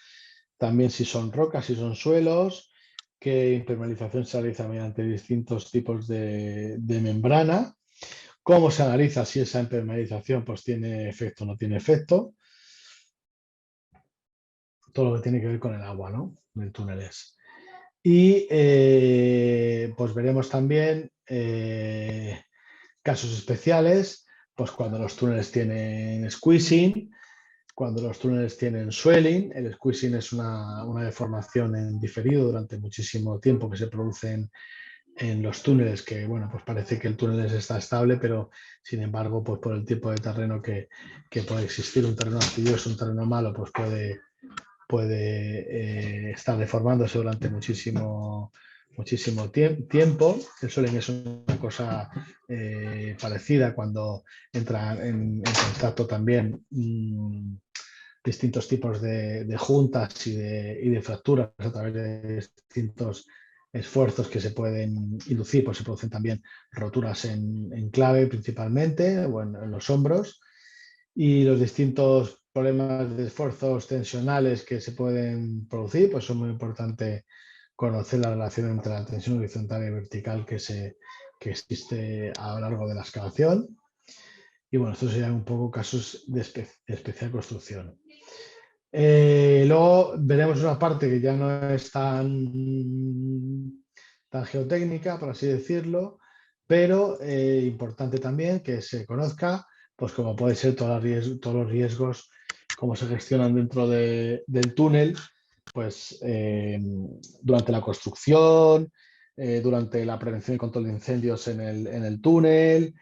también si son rocas, si son suelos, qué impermeabilización se realiza mediante distintos tipos de membrana, cómo se analiza si esa impermeabilización pues, tiene efecto o no tiene efecto, todo lo que tiene que ver con el agua, ¿no? De túneles. Y pues veremos también casos especiales, pues cuando los túneles tienen squeezing, cuando los túneles tienen swelling. El squeezing es una deformación en diferido durante muchísimo tiempo que se produce en los túneles, que bueno, pues parece que el túnel está estable, pero sin embargo, pues por el tipo de terreno que puede existir, un terreno arcilloso, un terreno malo, pues puede estar deformándose durante muchísimo tiempo. El swelling es una cosa parecida cuando entra en contacto también distintos tipos de juntas y de fracturas a través de distintos esfuerzos que se pueden inducir, pues se producen también roturas en clave principalmente o en los hombros, y los distintos problemas de esfuerzos tensionales que se pueden producir, pues son muy importante conocer la relación entre la tensión horizontal y vertical que existe a lo largo de la excavación. Y bueno, estos serían un poco casos de especial construcción. Luego veremos una parte que ya no es tan geotécnica, por así decirlo, pero importante también que se conozca, pues como puede ser todos los riesgos, cómo se gestionan dentro del túnel, pues durante la construcción, durante la prevención y control de incendios en el túnel,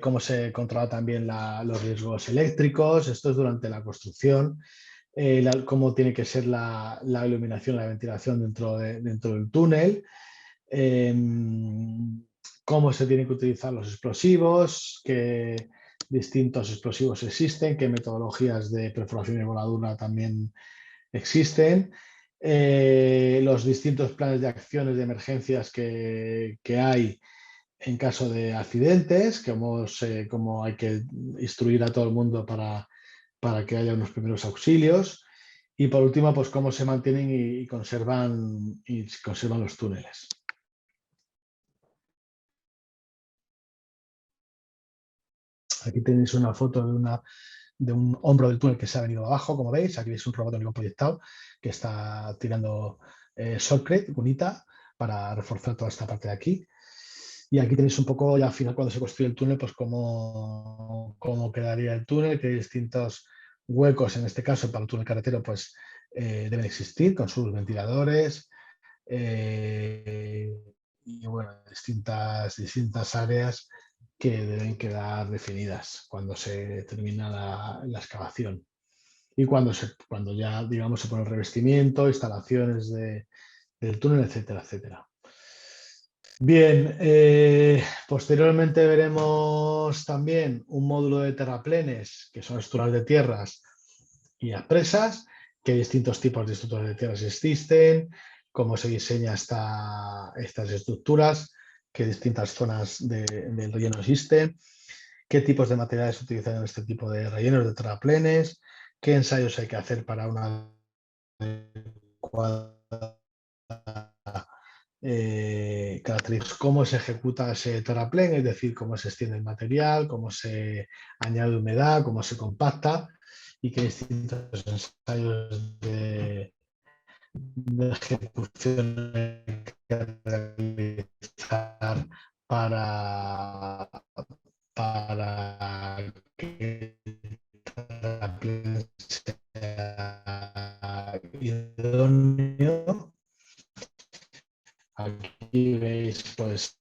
cómo se controla también los riesgos eléctricos. Esto es durante la construcción. Cómo tiene que ser la iluminación, la ventilación dentro del túnel, eh, cómo se tienen que utilizar los explosivos, qué distintos explosivos existen, qué metodologías de perforación y voladura también existen, los distintos planes de acciones de emergencias que hay en caso de accidentes, cómo hay que instruir a todo el mundo para que haya unos primeros auxilios. Y por último, pues cómo se mantienen y conservan los túneles. Aquí tenéis una foto de un hombro del túnel que se ha venido abajo, como veis. Aquí veis un robot proyectado que está tirando shotcrete, cunita, para reforzar toda esta parte de aquí. Y aquí tenéis un poco, ya al final, cuando se construye el túnel, pues cómo quedaría el túnel, que hay distintos huecos, en este caso, para el túnel carretero, pues deben existir con sus ventiladores y, bueno, distintas áreas que deben quedar definidas cuando se termina la excavación. Y cuando ya, digamos, se pone el revestimiento, instalaciones del túnel, etcétera, etcétera. Bien, posteriormente veremos también un módulo de terraplenes, que son estructuras de tierras y presas, qué distintos tipos de estructuras de tierras existen, cómo se diseña estas estructuras, qué distintas zonas del relleno existen, qué tipos de materiales se utilizan en este tipo de rellenos de terraplenes, qué ensayos hay que hacer para una adecuada cómo se ejecuta ese terraplén, es decir, cómo se extiende el material, cómo se añade humedad, cómo se compacta y qué distintos ensayos de ejecución hay que realizar para que el terraplén sea idóneo. Aquí veis pues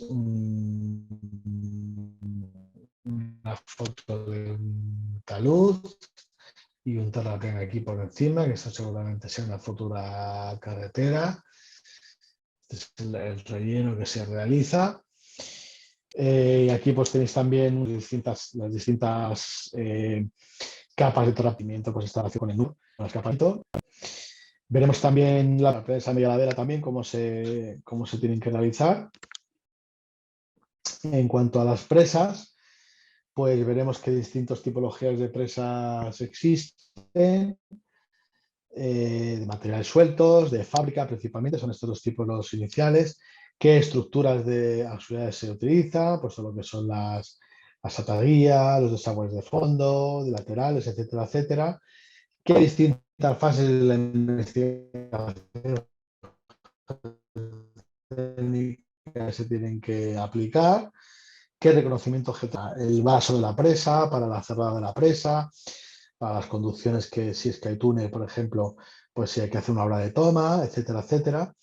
una foto de un talud y un terraplén aquí por encima, que esto seguramente sea una futura carretera. Este es el relleno que se realiza. Y aquí pues tenéis también las distintas capas de terratimiento, pues está con el NUR, con las capas. Veremos también la presa media ladera también, cómo se tienen que realizar. En cuanto a las presas, pues veremos qué distintas tipologías de presas existen, de materiales sueltos, de fábrica principalmente, son estos dos tipos los iniciales, qué estructuras de auxiliares se utilizan, pues todo lo que son las ataguías, los desagües de fondo, de laterales, etcétera, etcétera, qué distintas fases de la investigación técnica se tienen que aplicar, qué reconocimiento el vaso de la presa, para la cerrada de la presa, para las conducciones que si es que hay túnel, por ejemplo, pues si hay que hacer una obra de toma, etcétera, etcétera.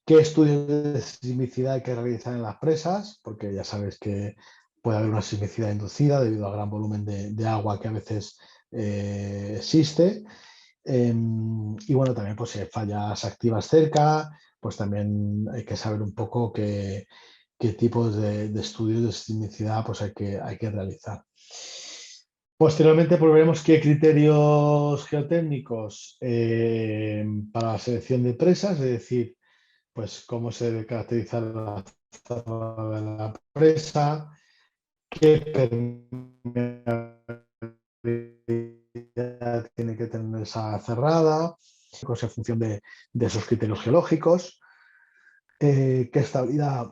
¿Qué estudios de sismicidad hay que realizar en las presas? Porque ya sabes que puede haber una sismicidad inducida debido al gran volumen de agua que a veces existe. Y bueno, también pues si hay fallas activas cerca, pues también hay que saber un poco qué tipos de estudios de sismicidad pues hay que realizar. Posteriormente, pues veremos qué criterios geotécnicos para la selección de presas, es decir, pues cómo se debe caracterizar la zona de la presa, qué permeabilidad tiene que tener esa cerrada, pues en función de esos criterios geológicos, qué estabilidad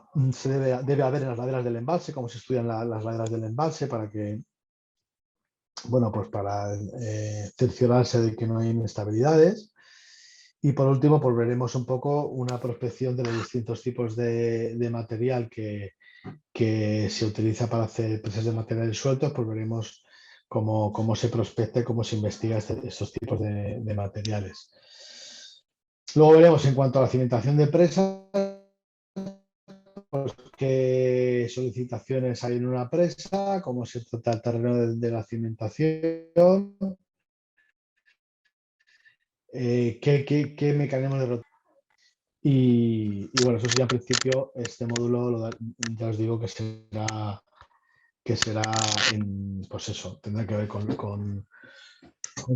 debe haber en las laderas del embalse, cómo se estudian las laderas del embalse para que, bueno, pues para cerciorarse de que no hay inestabilidades. Y por último, pues veremos un poco una prospección de los distintos tipos de material que se utiliza para hacer presas de materiales sueltos, pues veremos cómo se prospecta y cómo se investiga estos tipos de materiales. Luego veremos en cuanto a la cimentación de presas, pues, qué solicitaciones hay en una presa, cómo se trata el terreno de la cimentación, qué mecanismos de rotación. Y bueno, eso sería al principio, este módulo, ya os digo que será pues eso, tendrá que ver con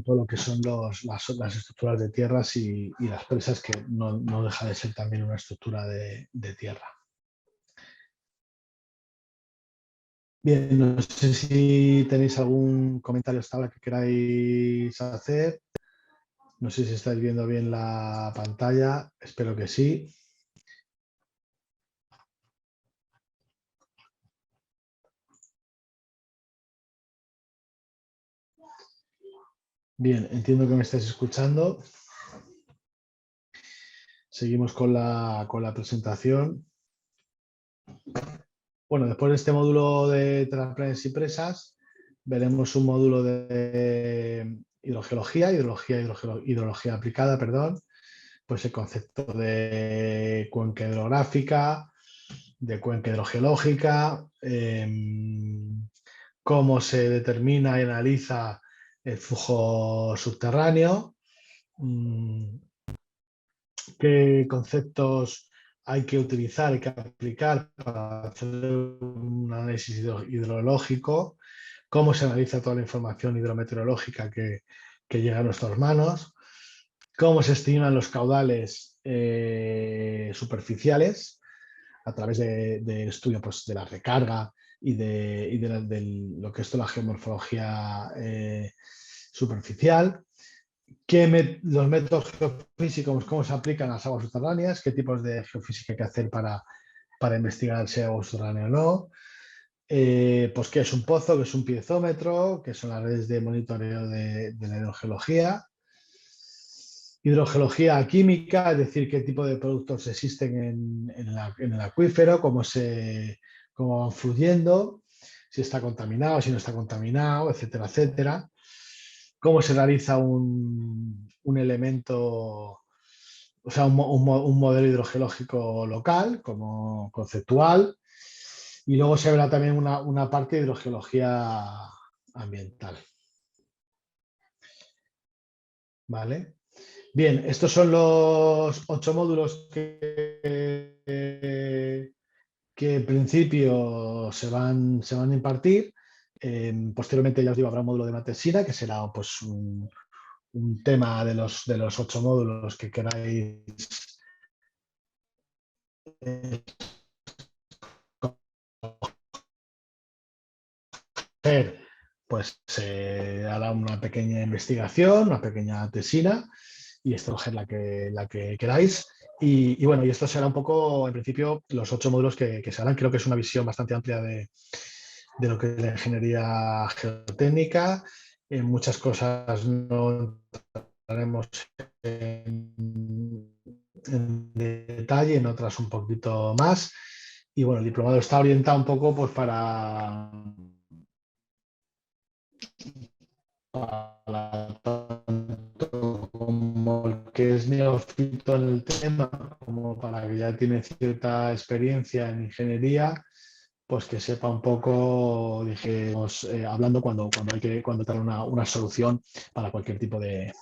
todo lo que son las estructuras de tierras y las presas, que no deja de ser también una estructura de tierra. Bien, no sé si tenéis algún comentario hasta ahora que queráis hacer. No sé si estáis viendo bien la pantalla, espero que sí. Bien, entiendo que me estáis escuchando. Seguimos con la presentación. Bueno, después de este módulo de terraplenes y presas, veremos un módulo de hidrología aplicada, perdón, pues el concepto de cuenca hidrográfica, de cuenca hidrogeológica, cómo se determina y analiza el flujo subterráneo, qué conceptos hay que utilizar, hay que aplicar para hacer un análisis hidrológico, cómo se analiza toda la información hidrometeorológica que llega a nuestras manos, cómo se estiman los caudales superficiales a través del estudio pues, de la recarga y de lo que es la geomorfología superficial, los métodos geofísicos, cómo se aplican a las aguas subterráneas, qué tipos de geofísica hay que hacer para investigar si hay agua subterránea o no, pues qué es un pozo, qué es un piezómetro, qué son las redes de monitoreo de la hidrogeología, hidrogeología química, es decir, qué tipo de productos existen en el acuífero, cómo van fluyendo, si está contaminado, si no está contaminado, etcétera, etcétera. Cómo se realiza un elemento, o sea, un modelo hidrogeológico local, como conceptual. Y luego se verá también una parte de hidrogeología ambiental. ¿Vale? Bien, estos son los 8 módulos que en principio se van a impartir. Posteriormente, ya os digo, habrá un módulo de matesina, que será pues, un tema de los 8 módulos que queráis hacer, pues se hará una pequeña investigación, una pequeña tesina y escoger la que queráis. Y bueno, y esto será un poco, en principio, los 8 módulos que se harán. Creo que es una visión bastante amplia de lo que es la ingeniería geotécnica. En muchas cosas no entraremos en detalle, en otras un poquito más. Y bueno, el diplomado está orientado un poco pues, para tanto como el que es neófito en el tema, como para que ya tiene cierta experiencia en ingeniería, pues que sepa un poco, dijimos, hablando cuando hay que dar una solución para cualquier tipo de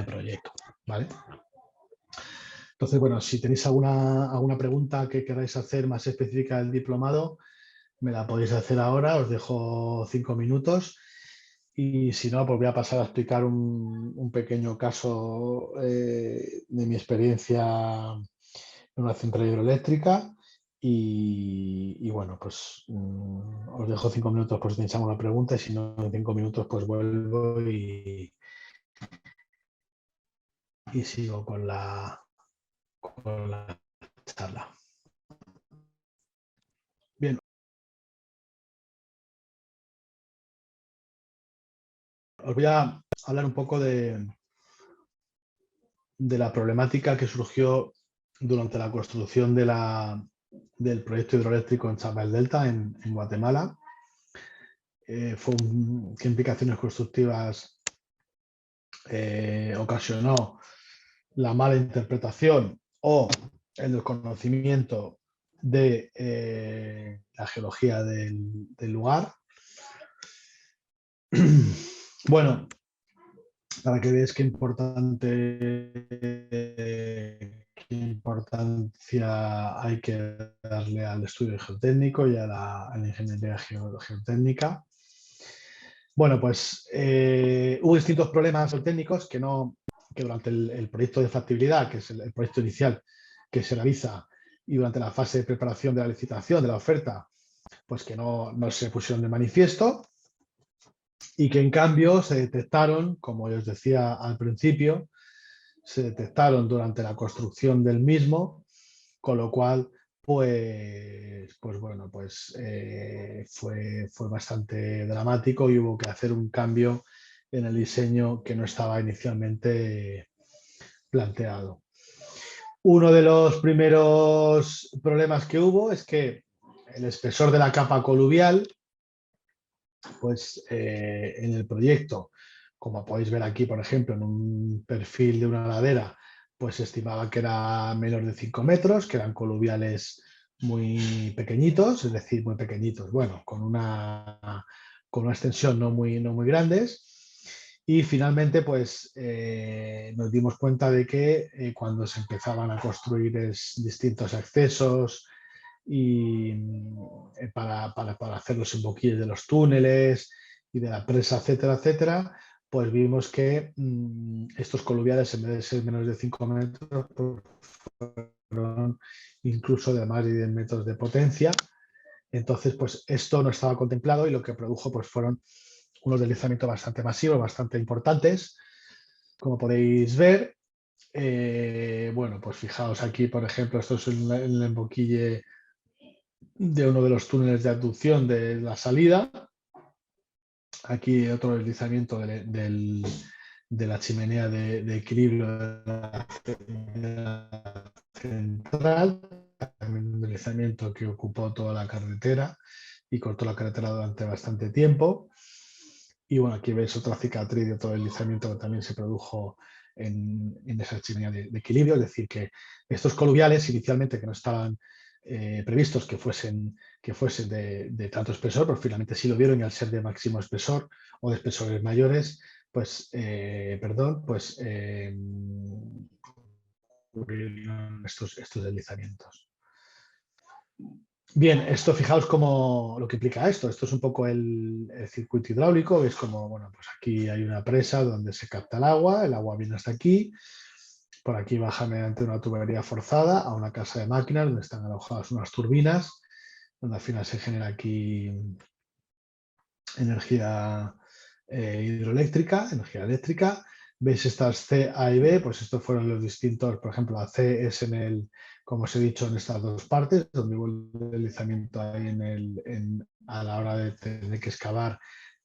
proyecto. ¿Vale? Entonces, bueno, si tenéis alguna pregunta que queráis hacer más específica del diplomado, me la podéis hacer ahora, os dejo 5 minutos. Y si no, pues voy a pasar a explicar un pequeño caso de mi experiencia en una central hidroeléctrica. Y bueno, pues os dejo 5 minutos por si tenéis alguna pregunta y si no, en 5 minutos pues vuelvo y sigo con la charla. Bien, os voy a hablar un poco de la problemática que surgió durante la construcción del proyecto hidroeléctrico en Chapel Delta, en Guatemala. ¿Qué implicaciones constructivas ocasionó la mala interpretación o el desconocimiento de la geología del lugar? Bueno, para que veáis qué importancia hay que darle al estudio geotécnico y a la ingeniería geotécnica. Bueno, pues hubo distintos problemas geotécnicos que durante el proyecto de factibilidad, que es el proyecto inicial que se realiza, y durante la fase de preparación de la licitación, de la oferta, pues que no se pusieron de manifiesto y que en cambio se detectaron, como os decía al principio, se detectaron durante la construcción del mismo, con lo cual, pues bueno, pues fue bastante dramático y hubo que hacer un cambio en el diseño que no estaba inicialmente planteado. Uno de los primeros problemas que hubo es que el espesor de la capa coluvial, pues en el proyecto, como podéis ver aquí, por ejemplo, en un perfil de una ladera, pues se estimaba que era menos de 5 metros, que eran coluviales muy pequeñitos, es decir, muy pequeñitos, bueno, con una extensión no muy grandes. Y finalmente, pues nos dimos cuenta de que cuando se empezaban a construir distintos accesos y para hacer los emboquillos de los túneles y de la presa, etcétera, etcétera, pues vimos que estos coluviales, en vez de ser menos de 5 metros, pues fueron incluso de más de 10 metros de potencia. Entonces, pues esto no estaba contemplado y lo que produjo pues fueron unos deslizamientos bastante masivos, bastante importantes. Como podéis ver, bueno, pues fijaos aquí, por ejemplo, esto es el emboquille de uno de los túneles de aducción de la salida. Aquí otro deslizamiento de la chimenea de equilibrio de la central, también un deslizamiento que ocupó toda la carretera y cortó la carretera durante bastante tiempo. Y bueno, aquí veis otra cicatriz de otro deslizamiento que también se produjo en esa chimenea de equilibrio, es decir, que estos coluviales inicialmente que no estaban previstos que fuesen de tanto espesor, pero finalmente sí lo dieron y al ser de máximo espesor o de espesores mayores, pues, ocurrieron estos deslizamientos. Bien, esto fijaos cómo lo que implica esto. Esto es un poco el circuito hidráulico, que es como, bueno, pues aquí hay una presa donde se capta el agua viene hasta aquí, por aquí baja mediante una tubería forzada a una casa de máquinas donde están alojadas unas turbinas, donde al final se genera aquí energía hidroeléctrica, energía eléctrica. ¿Veis estas C, A y B? Pues estos fueron los distintos, por ejemplo, la C es en el, como os he dicho, en estas dos partes, donde hubo el deslizamiento ahí a la hora de tener que excavar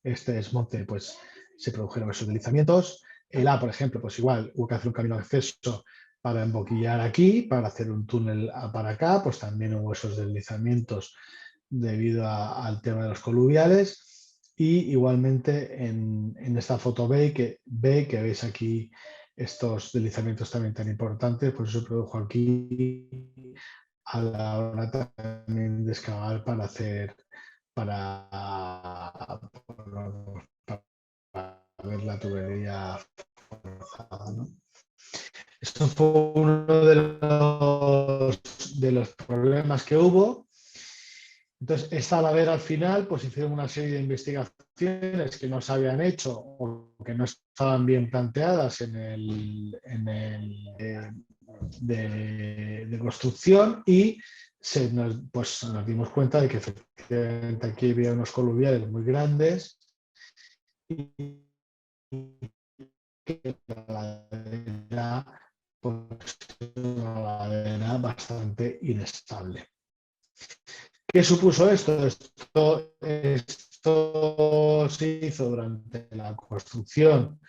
este desmonte, pues se produjeron esos deslizamientos. El A, por ejemplo, pues igual hubo que hacer un camino de acceso para emboquillar aquí, para hacer un túnel para acá, pues también hubo esos deslizamientos debido al tema de los coluviales. Y igualmente en esta foto que veis aquí estos deslizamientos también tan importantes, pues eso se produjo aquí a la hora también de excavar para hacer, para, para ver la tubería forzada, ¿no? Esto fue uno de los problemas que hubo. Entonces, esta ladera al final, pues hicieron una serie de investigaciones que no se habían hecho o que no estaban bien planteadas de construcción y pues nos dimos cuenta de que efectivamente aquí había unos coluviales muy grandes y que la ladera, pues, una ladera bastante inestable. ¿Qué supuso esto? Esto se hizo durante la construcción,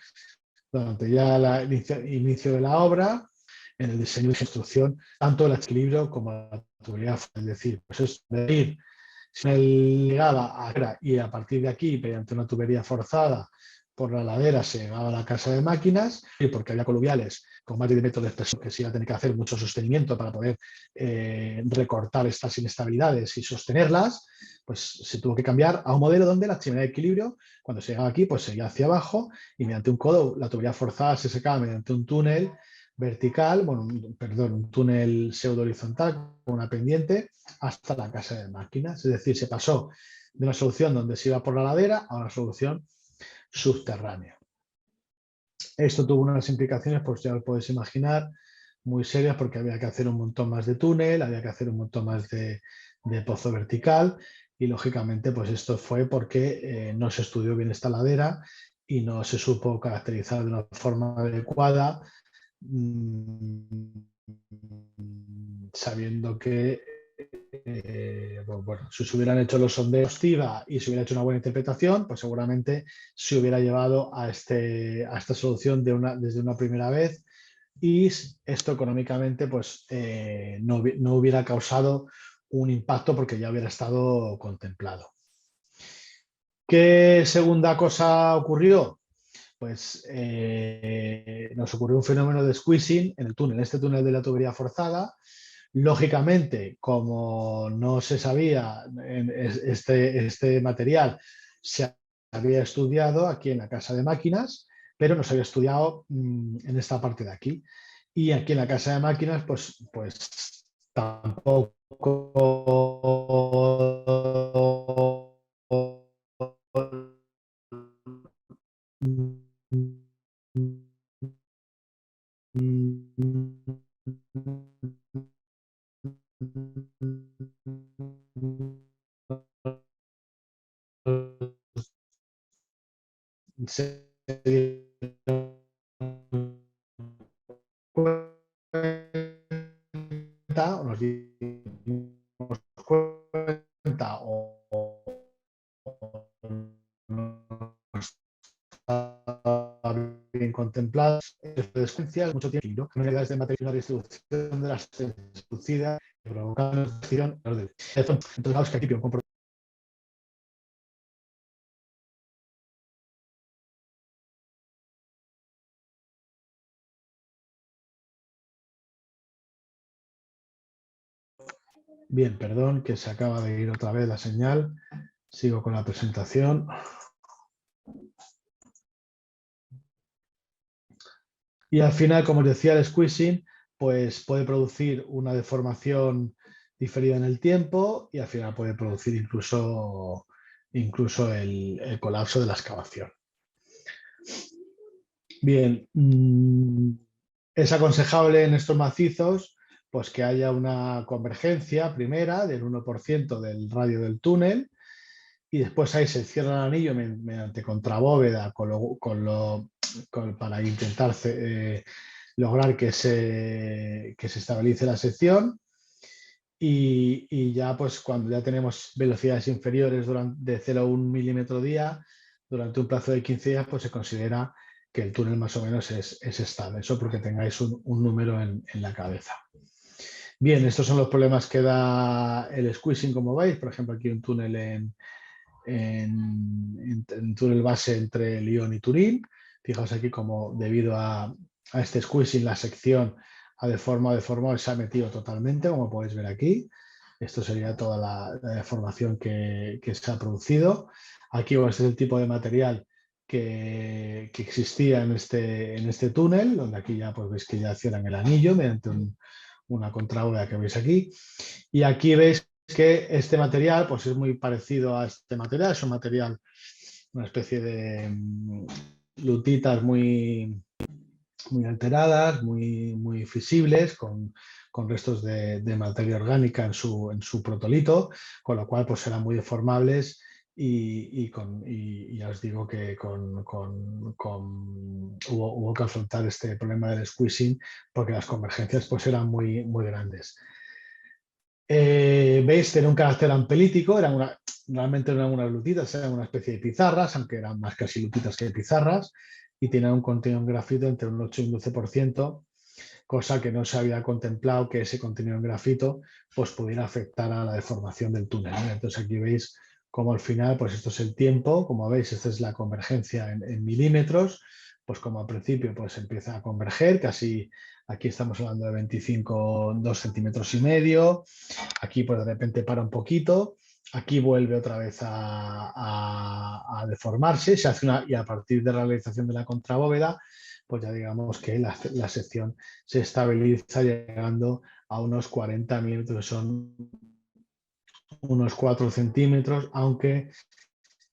durante ya el inicio de la obra, en el diseño y construcción, tanto el equilibrio como la tubería. Es decir, pues es medir si llegaba a y a partir de aquí, mediante una tubería forzada por la ladera, se llegaba a la casa de máquinas, y porque había coluviales con más de 10 metros de espesor, que se iba a tener que hacer mucho sostenimiento para poder recortar estas inestabilidades y sostenerlas, pues se tuvo que cambiar a un modelo donde la chimenea de equilibrio, cuando se llegaba aquí, pues seguía hacia abajo y mediante un codo, la tubería forzada se secaba mediante un túnel vertical, bueno, perdón, un túnel pseudo horizontal con una pendiente hasta la casa de máquinas. Es decir, se pasó de una solución donde se iba por la ladera a una solución subterránea. Esto tuvo unas implicaciones, pues ya lo podéis imaginar, muy serias porque había que hacer un montón más de túnel, había que hacer un montón más de pozo vertical y lógicamente pues esto fue porque no se estudió bien esta ladera y no se supo caracterizar de una forma adecuada, sabiendo que bueno, si se hubieran hecho los sondeos y se hubiera hecho una buena interpretación, pues seguramente se hubiera llevado a esta solución desde una primera vez y esto económicamente pues no hubiera causado un impacto porque ya hubiera estado contemplado. ¿Qué segunda cosa ocurrió? Pues nos ocurrió un fenómeno de squeezing en el túnel, este túnel de la tubería forzada. Lógicamente, como no se sabía, este material se había estudiado aquí en la casa de máquinas, pero no se había estudiado en esta parte de aquí. Y aquí en la casa de máquinas, pues tampoco se cuenta, o nos dimos cuenta, o no está bien contempladas, de mucho tiempo, unidades de materia y una distribución de las seducidas que provocan una acción. Entonces, vamos que aquí un comportamiento. Bien, perdón, que se acaba de ir otra vez la señal. Sigo con la presentación. Y al final, como os decía, el squeezing pues puede producir una deformación diferido en el tiempo y al final puede producir incluso el colapso de la excavación. Bien, es aconsejable en estos macizos pues que haya una convergencia primera del 1% del radio del túnel y después ahí se cierra el anillo mediante contrabóveda para intentar lograr que se estabilice la sección y ya pues cuando ya tenemos velocidades inferiores de 0,1 milímetro día durante un plazo de 15 días pues se considera que el túnel más o menos es estable. Eso porque tengáis un número en la cabeza. Bien, estos son los problemas que da el squeezing, como veis. Por ejemplo, aquí un túnel en túnel base entre Lyon y Turín. Fijaos aquí como debido a este squeezing la sección ha deformado y se ha metido totalmente, como podéis ver aquí. Esto sería toda la deformación que se ha producido. Aquí este es el tipo de material que existía en este túnel, donde aquí ya pues veis que ya cierran el anillo mediante una contrabóveda que veis aquí. Y aquí veis que este material pues es muy parecido a este material, es un material, una especie de lutitas muy alteradas, muy visibles, con restos de materia orgánica en su protolito, con lo cual pues serán muy deformables y ya os digo que hubo que afrontar este problema del squeezing porque las convergencias pues eran muy grandes. Veis, tiene un carácter ampelítico, realmente no eran unas lutitas, eran una especie de pizarras, aunque eran más casi lutitas que pizarras, y tenían un contenido en grafito entre un 8 y un 12%, cosa que no se había contemplado que ese contenido en grafito pues, pudiera afectar a la deformación del túnel, ¿no? Entonces aquí veis como al final, pues esto es el tiempo, como veis, esta es la convergencia en milímetros, pues como al principio pues empieza a converger, casi aquí estamos hablando de 25, 2 centímetros y medio, aquí pues de repente para un poquito, aquí vuelve otra vez a deformarse, se hace y a partir de la realización de la contrabóveda, pues ya digamos que la sección se estabiliza llegando a unos 40 milímetros, que son unos 4 centímetros, aunque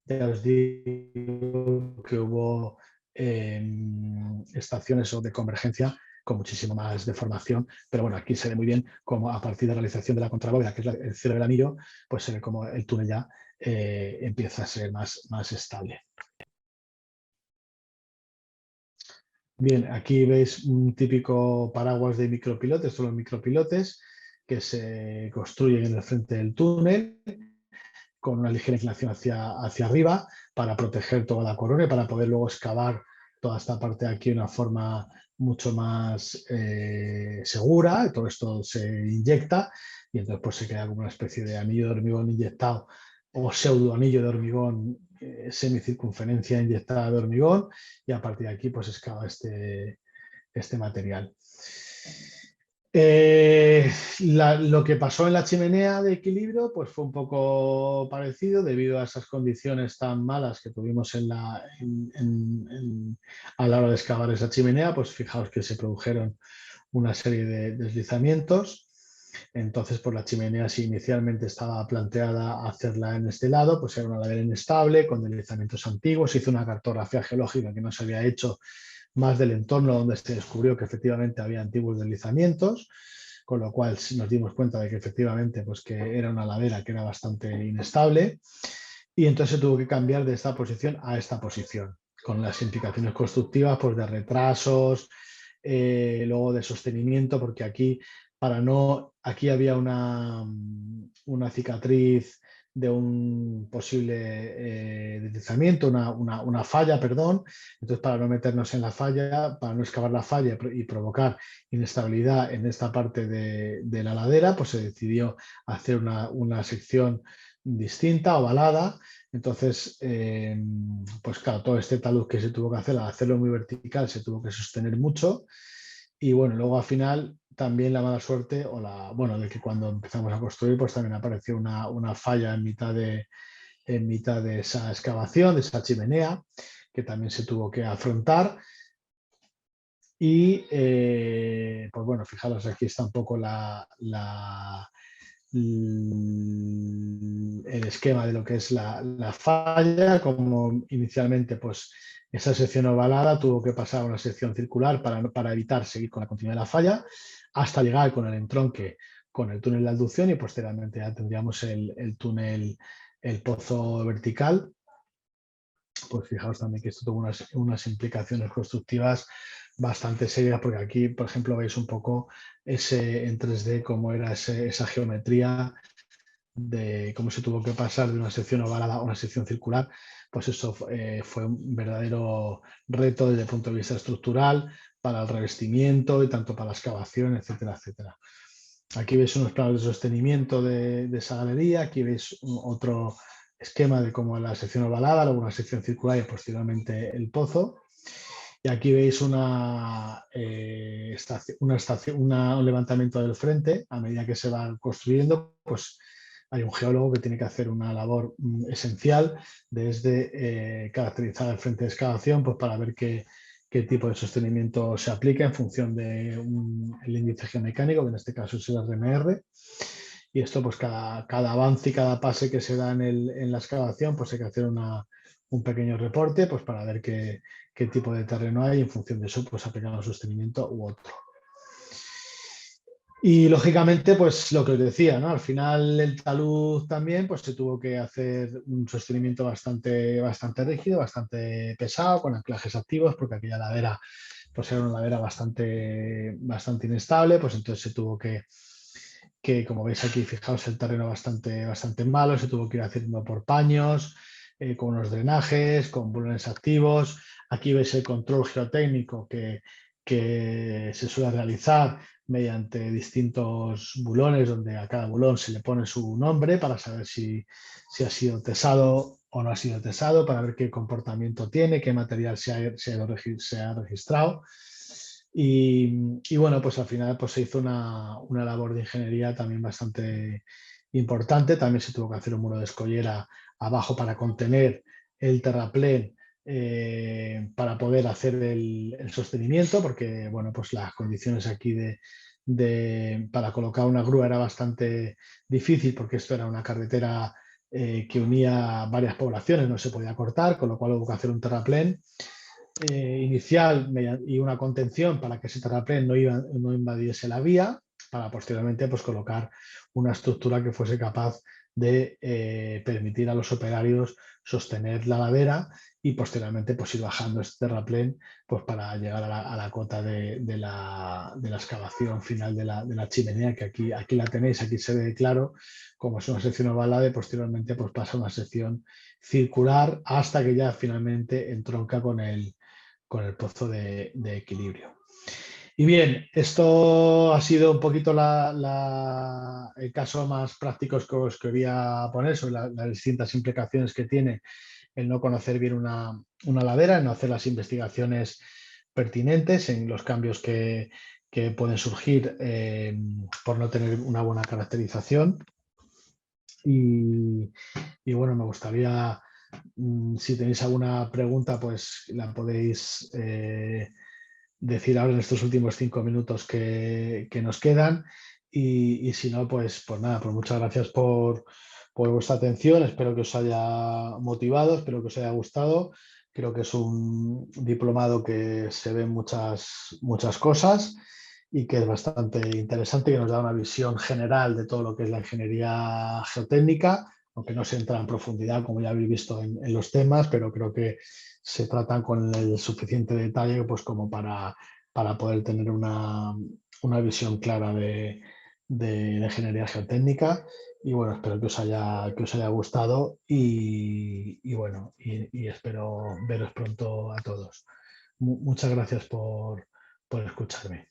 ya os digo que hubo estaciones de convergencia con muchísimo más deformación, pero bueno, aquí se ve muy bien cómo a partir de la realización de la contrabóveda, que es el cierre del anillo, pues se ve como el túnel ya empieza a ser más estable. Bien, aquí veis un típico paraguas de micropilotes, son los micropilotes que se construyen en el frente del túnel con una ligera inclinación hacia arriba para proteger toda la corona y para poder luego excavar toda esta parte de aquí de una forma mucho más segura. Todo esto se inyecta y entonces pues se crea como una especie de anillo de hormigón inyectado o pseudo anillo de hormigón, semicircunferencia inyectada de hormigón, y a partir de aquí pues excava este material. Lo que pasó en la chimenea de equilibrio pues fue un poco parecido debido a esas condiciones tan malas que tuvimos a la hora de excavar esa chimenea. Pues fijaos que se produjeron una serie de deslizamientos. Entonces, pues la chimenea, si inicialmente estaba planteada hacerla en este lado, pues era una ladera inestable con deslizamientos antiguos. Se hizo una cartografía geológica que no se había hecho más del entorno, donde se descubrió que efectivamente había antiguos deslizamientos, con lo cual nos dimos cuenta de que efectivamente pues, que era una ladera que era bastante inestable, y entonces se tuvo que cambiar de esta posición a esta posición, con las implicaciones constructivas pues, de retrasos, luego de sostenimiento, porque aquí había una cicatriz de un posible deslizamiento, una falla, perdón. Entonces, para no meternos en la falla, para no excavar la falla y provocar inestabilidad en esta parte de la ladera, pues se decidió hacer una sección distinta, ovalada. Entonces, pues claro, todo este talud que se tuvo que hacer, al hacerlo muy vertical, se tuvo que sostener mucho. Y bueno, luego al final también la mala suerte, bueno, de que cuando empezamos a construir, pues también apareció una falla en mitad de esa excavación, de esa chimenea, que también se tuvo que afrontar. Y pues bueno, fijaros, aquí está un poco el esquema de lo que es la falla, como inicialmente pues esa sección ovalada tuvo que pasar a una sección circular para evitar seguir con la continuidad de la falla, hasta llegar con el entronque, con el túnel de aducción y posteriormente ya tendríamos el túnel, el pozo vertical. Pues fijaos también que esto tuvo unas implicaciones constructivas bastante serias, porque aquí, por ejemplo, veis un poco ese en 3D, cómo era esa geometría de cómo se tuvo que pasar de una sección ovalada a una sección circular. Pues eso fue un verdadero reto desde el punto de vista estructural, para el revestimiento y tanto para la excavación, etcétera, etcétera. Aquí veis unos planos de sostenimiento de esa galería, aquí veis otro esquema de cómo la sección ovalada, luego una sección circular y posteriormente el pozo. Y aquí veis un levantamiento del frente. A medida que se va construyendo, pues hay un geólogo que tiene que hacer una labor esencial desde caracterizar el frente de excavación, pues para ver qué tipo de sostenimiento se aplica en función del índice geomecánico, que en este caso es el RMR. Y esto, pues cada avance y cada pase que se da en la excavación, pues hay que hacer un pequeño reporte, pues para ver qué tipo de terreno hay, y en función de eso, pues aplicar un sostenimiento u otro. Y lógicamente, pues lo que os decía, ¿no? Al final el talud también, pues se tuvo que hacer un sostenimiento bastante rígido, bastante pesado, con anclajes activos, porque aquella ladera, pues era una ladera bastante inestable, pues entonces se tuvo que como veis aquí, fijaos el terreno bastante malo, se tuvo que ir haciendo por paños, con unos drenajes, con bulones activos. Aquí veis el control geotécnico que se suele realizar mediante distintos bulones, donde a cada bulón se le pone su nombre para saber si ha sido tesado o no ha sido tesado, para ver qué comportamiento tiene, qué material se ha registrado. Y bueno, pues al final pues se hizo una labor de ingeniería también bastante importante. También se tuvo que hacer un muro de escollera abajo para contener el terraplén, para poder hacer el sostenimiento, porque bueno, pues las condiciones aquí para colocar una grúa era bastante difícil, porque esto era una carretera que unía varias poblaciones, no se podía cortar, con lo cual hubo que hacer un terraplén inicial y una contención para que ese terraplén no invadiese la vía, para posteriormente pues colocar una estructura que fuese capaz de permitir a los operarios sostener la ladera y posteriormente pues ir bajando este terraplén, pues para llegar a la cota de la excavación final de la chimenea, que aquí la tenéis, aquí se ve claro, como es una sección ovalada, y posteriormente pues pasa a una sección circular hasta que ya finalmente entronca con el pozo de equilibrio. Y bien, esto ha sido un poquito el caso más práctico que os quería poner sobre las distintas implicaciones que tiene el no conocer bien una ladera, el no hacer las investigaciones pertinentes en los cambios que pueden surgir por no tener una buena caracterización. Y bueno, me gustaría, si tenéis alguna pregunta, pues la podéis decir ahora en estos últimos 5 minutos que nos quedan. Y si no, pues nada, pues muchas gracias por vuestra atención. Espero que os haya motivado, espero que os haya gustado. Creo que es un diplomado que se ven muchas cosas y que es bastante interesante, que nos da una visión general de todo lo que es la ingeniería geotécnica, aunque no se entra en profundidad, como ya habéis visto en los temas, pero creo que se tratan con el suficiente detalle pues como para poder tener una visión clara de ingeniería geotécnica. Y bueno, espero que os haya gustado y bueno, y espero veros pronto a todos. Muchas gracias por escucharme.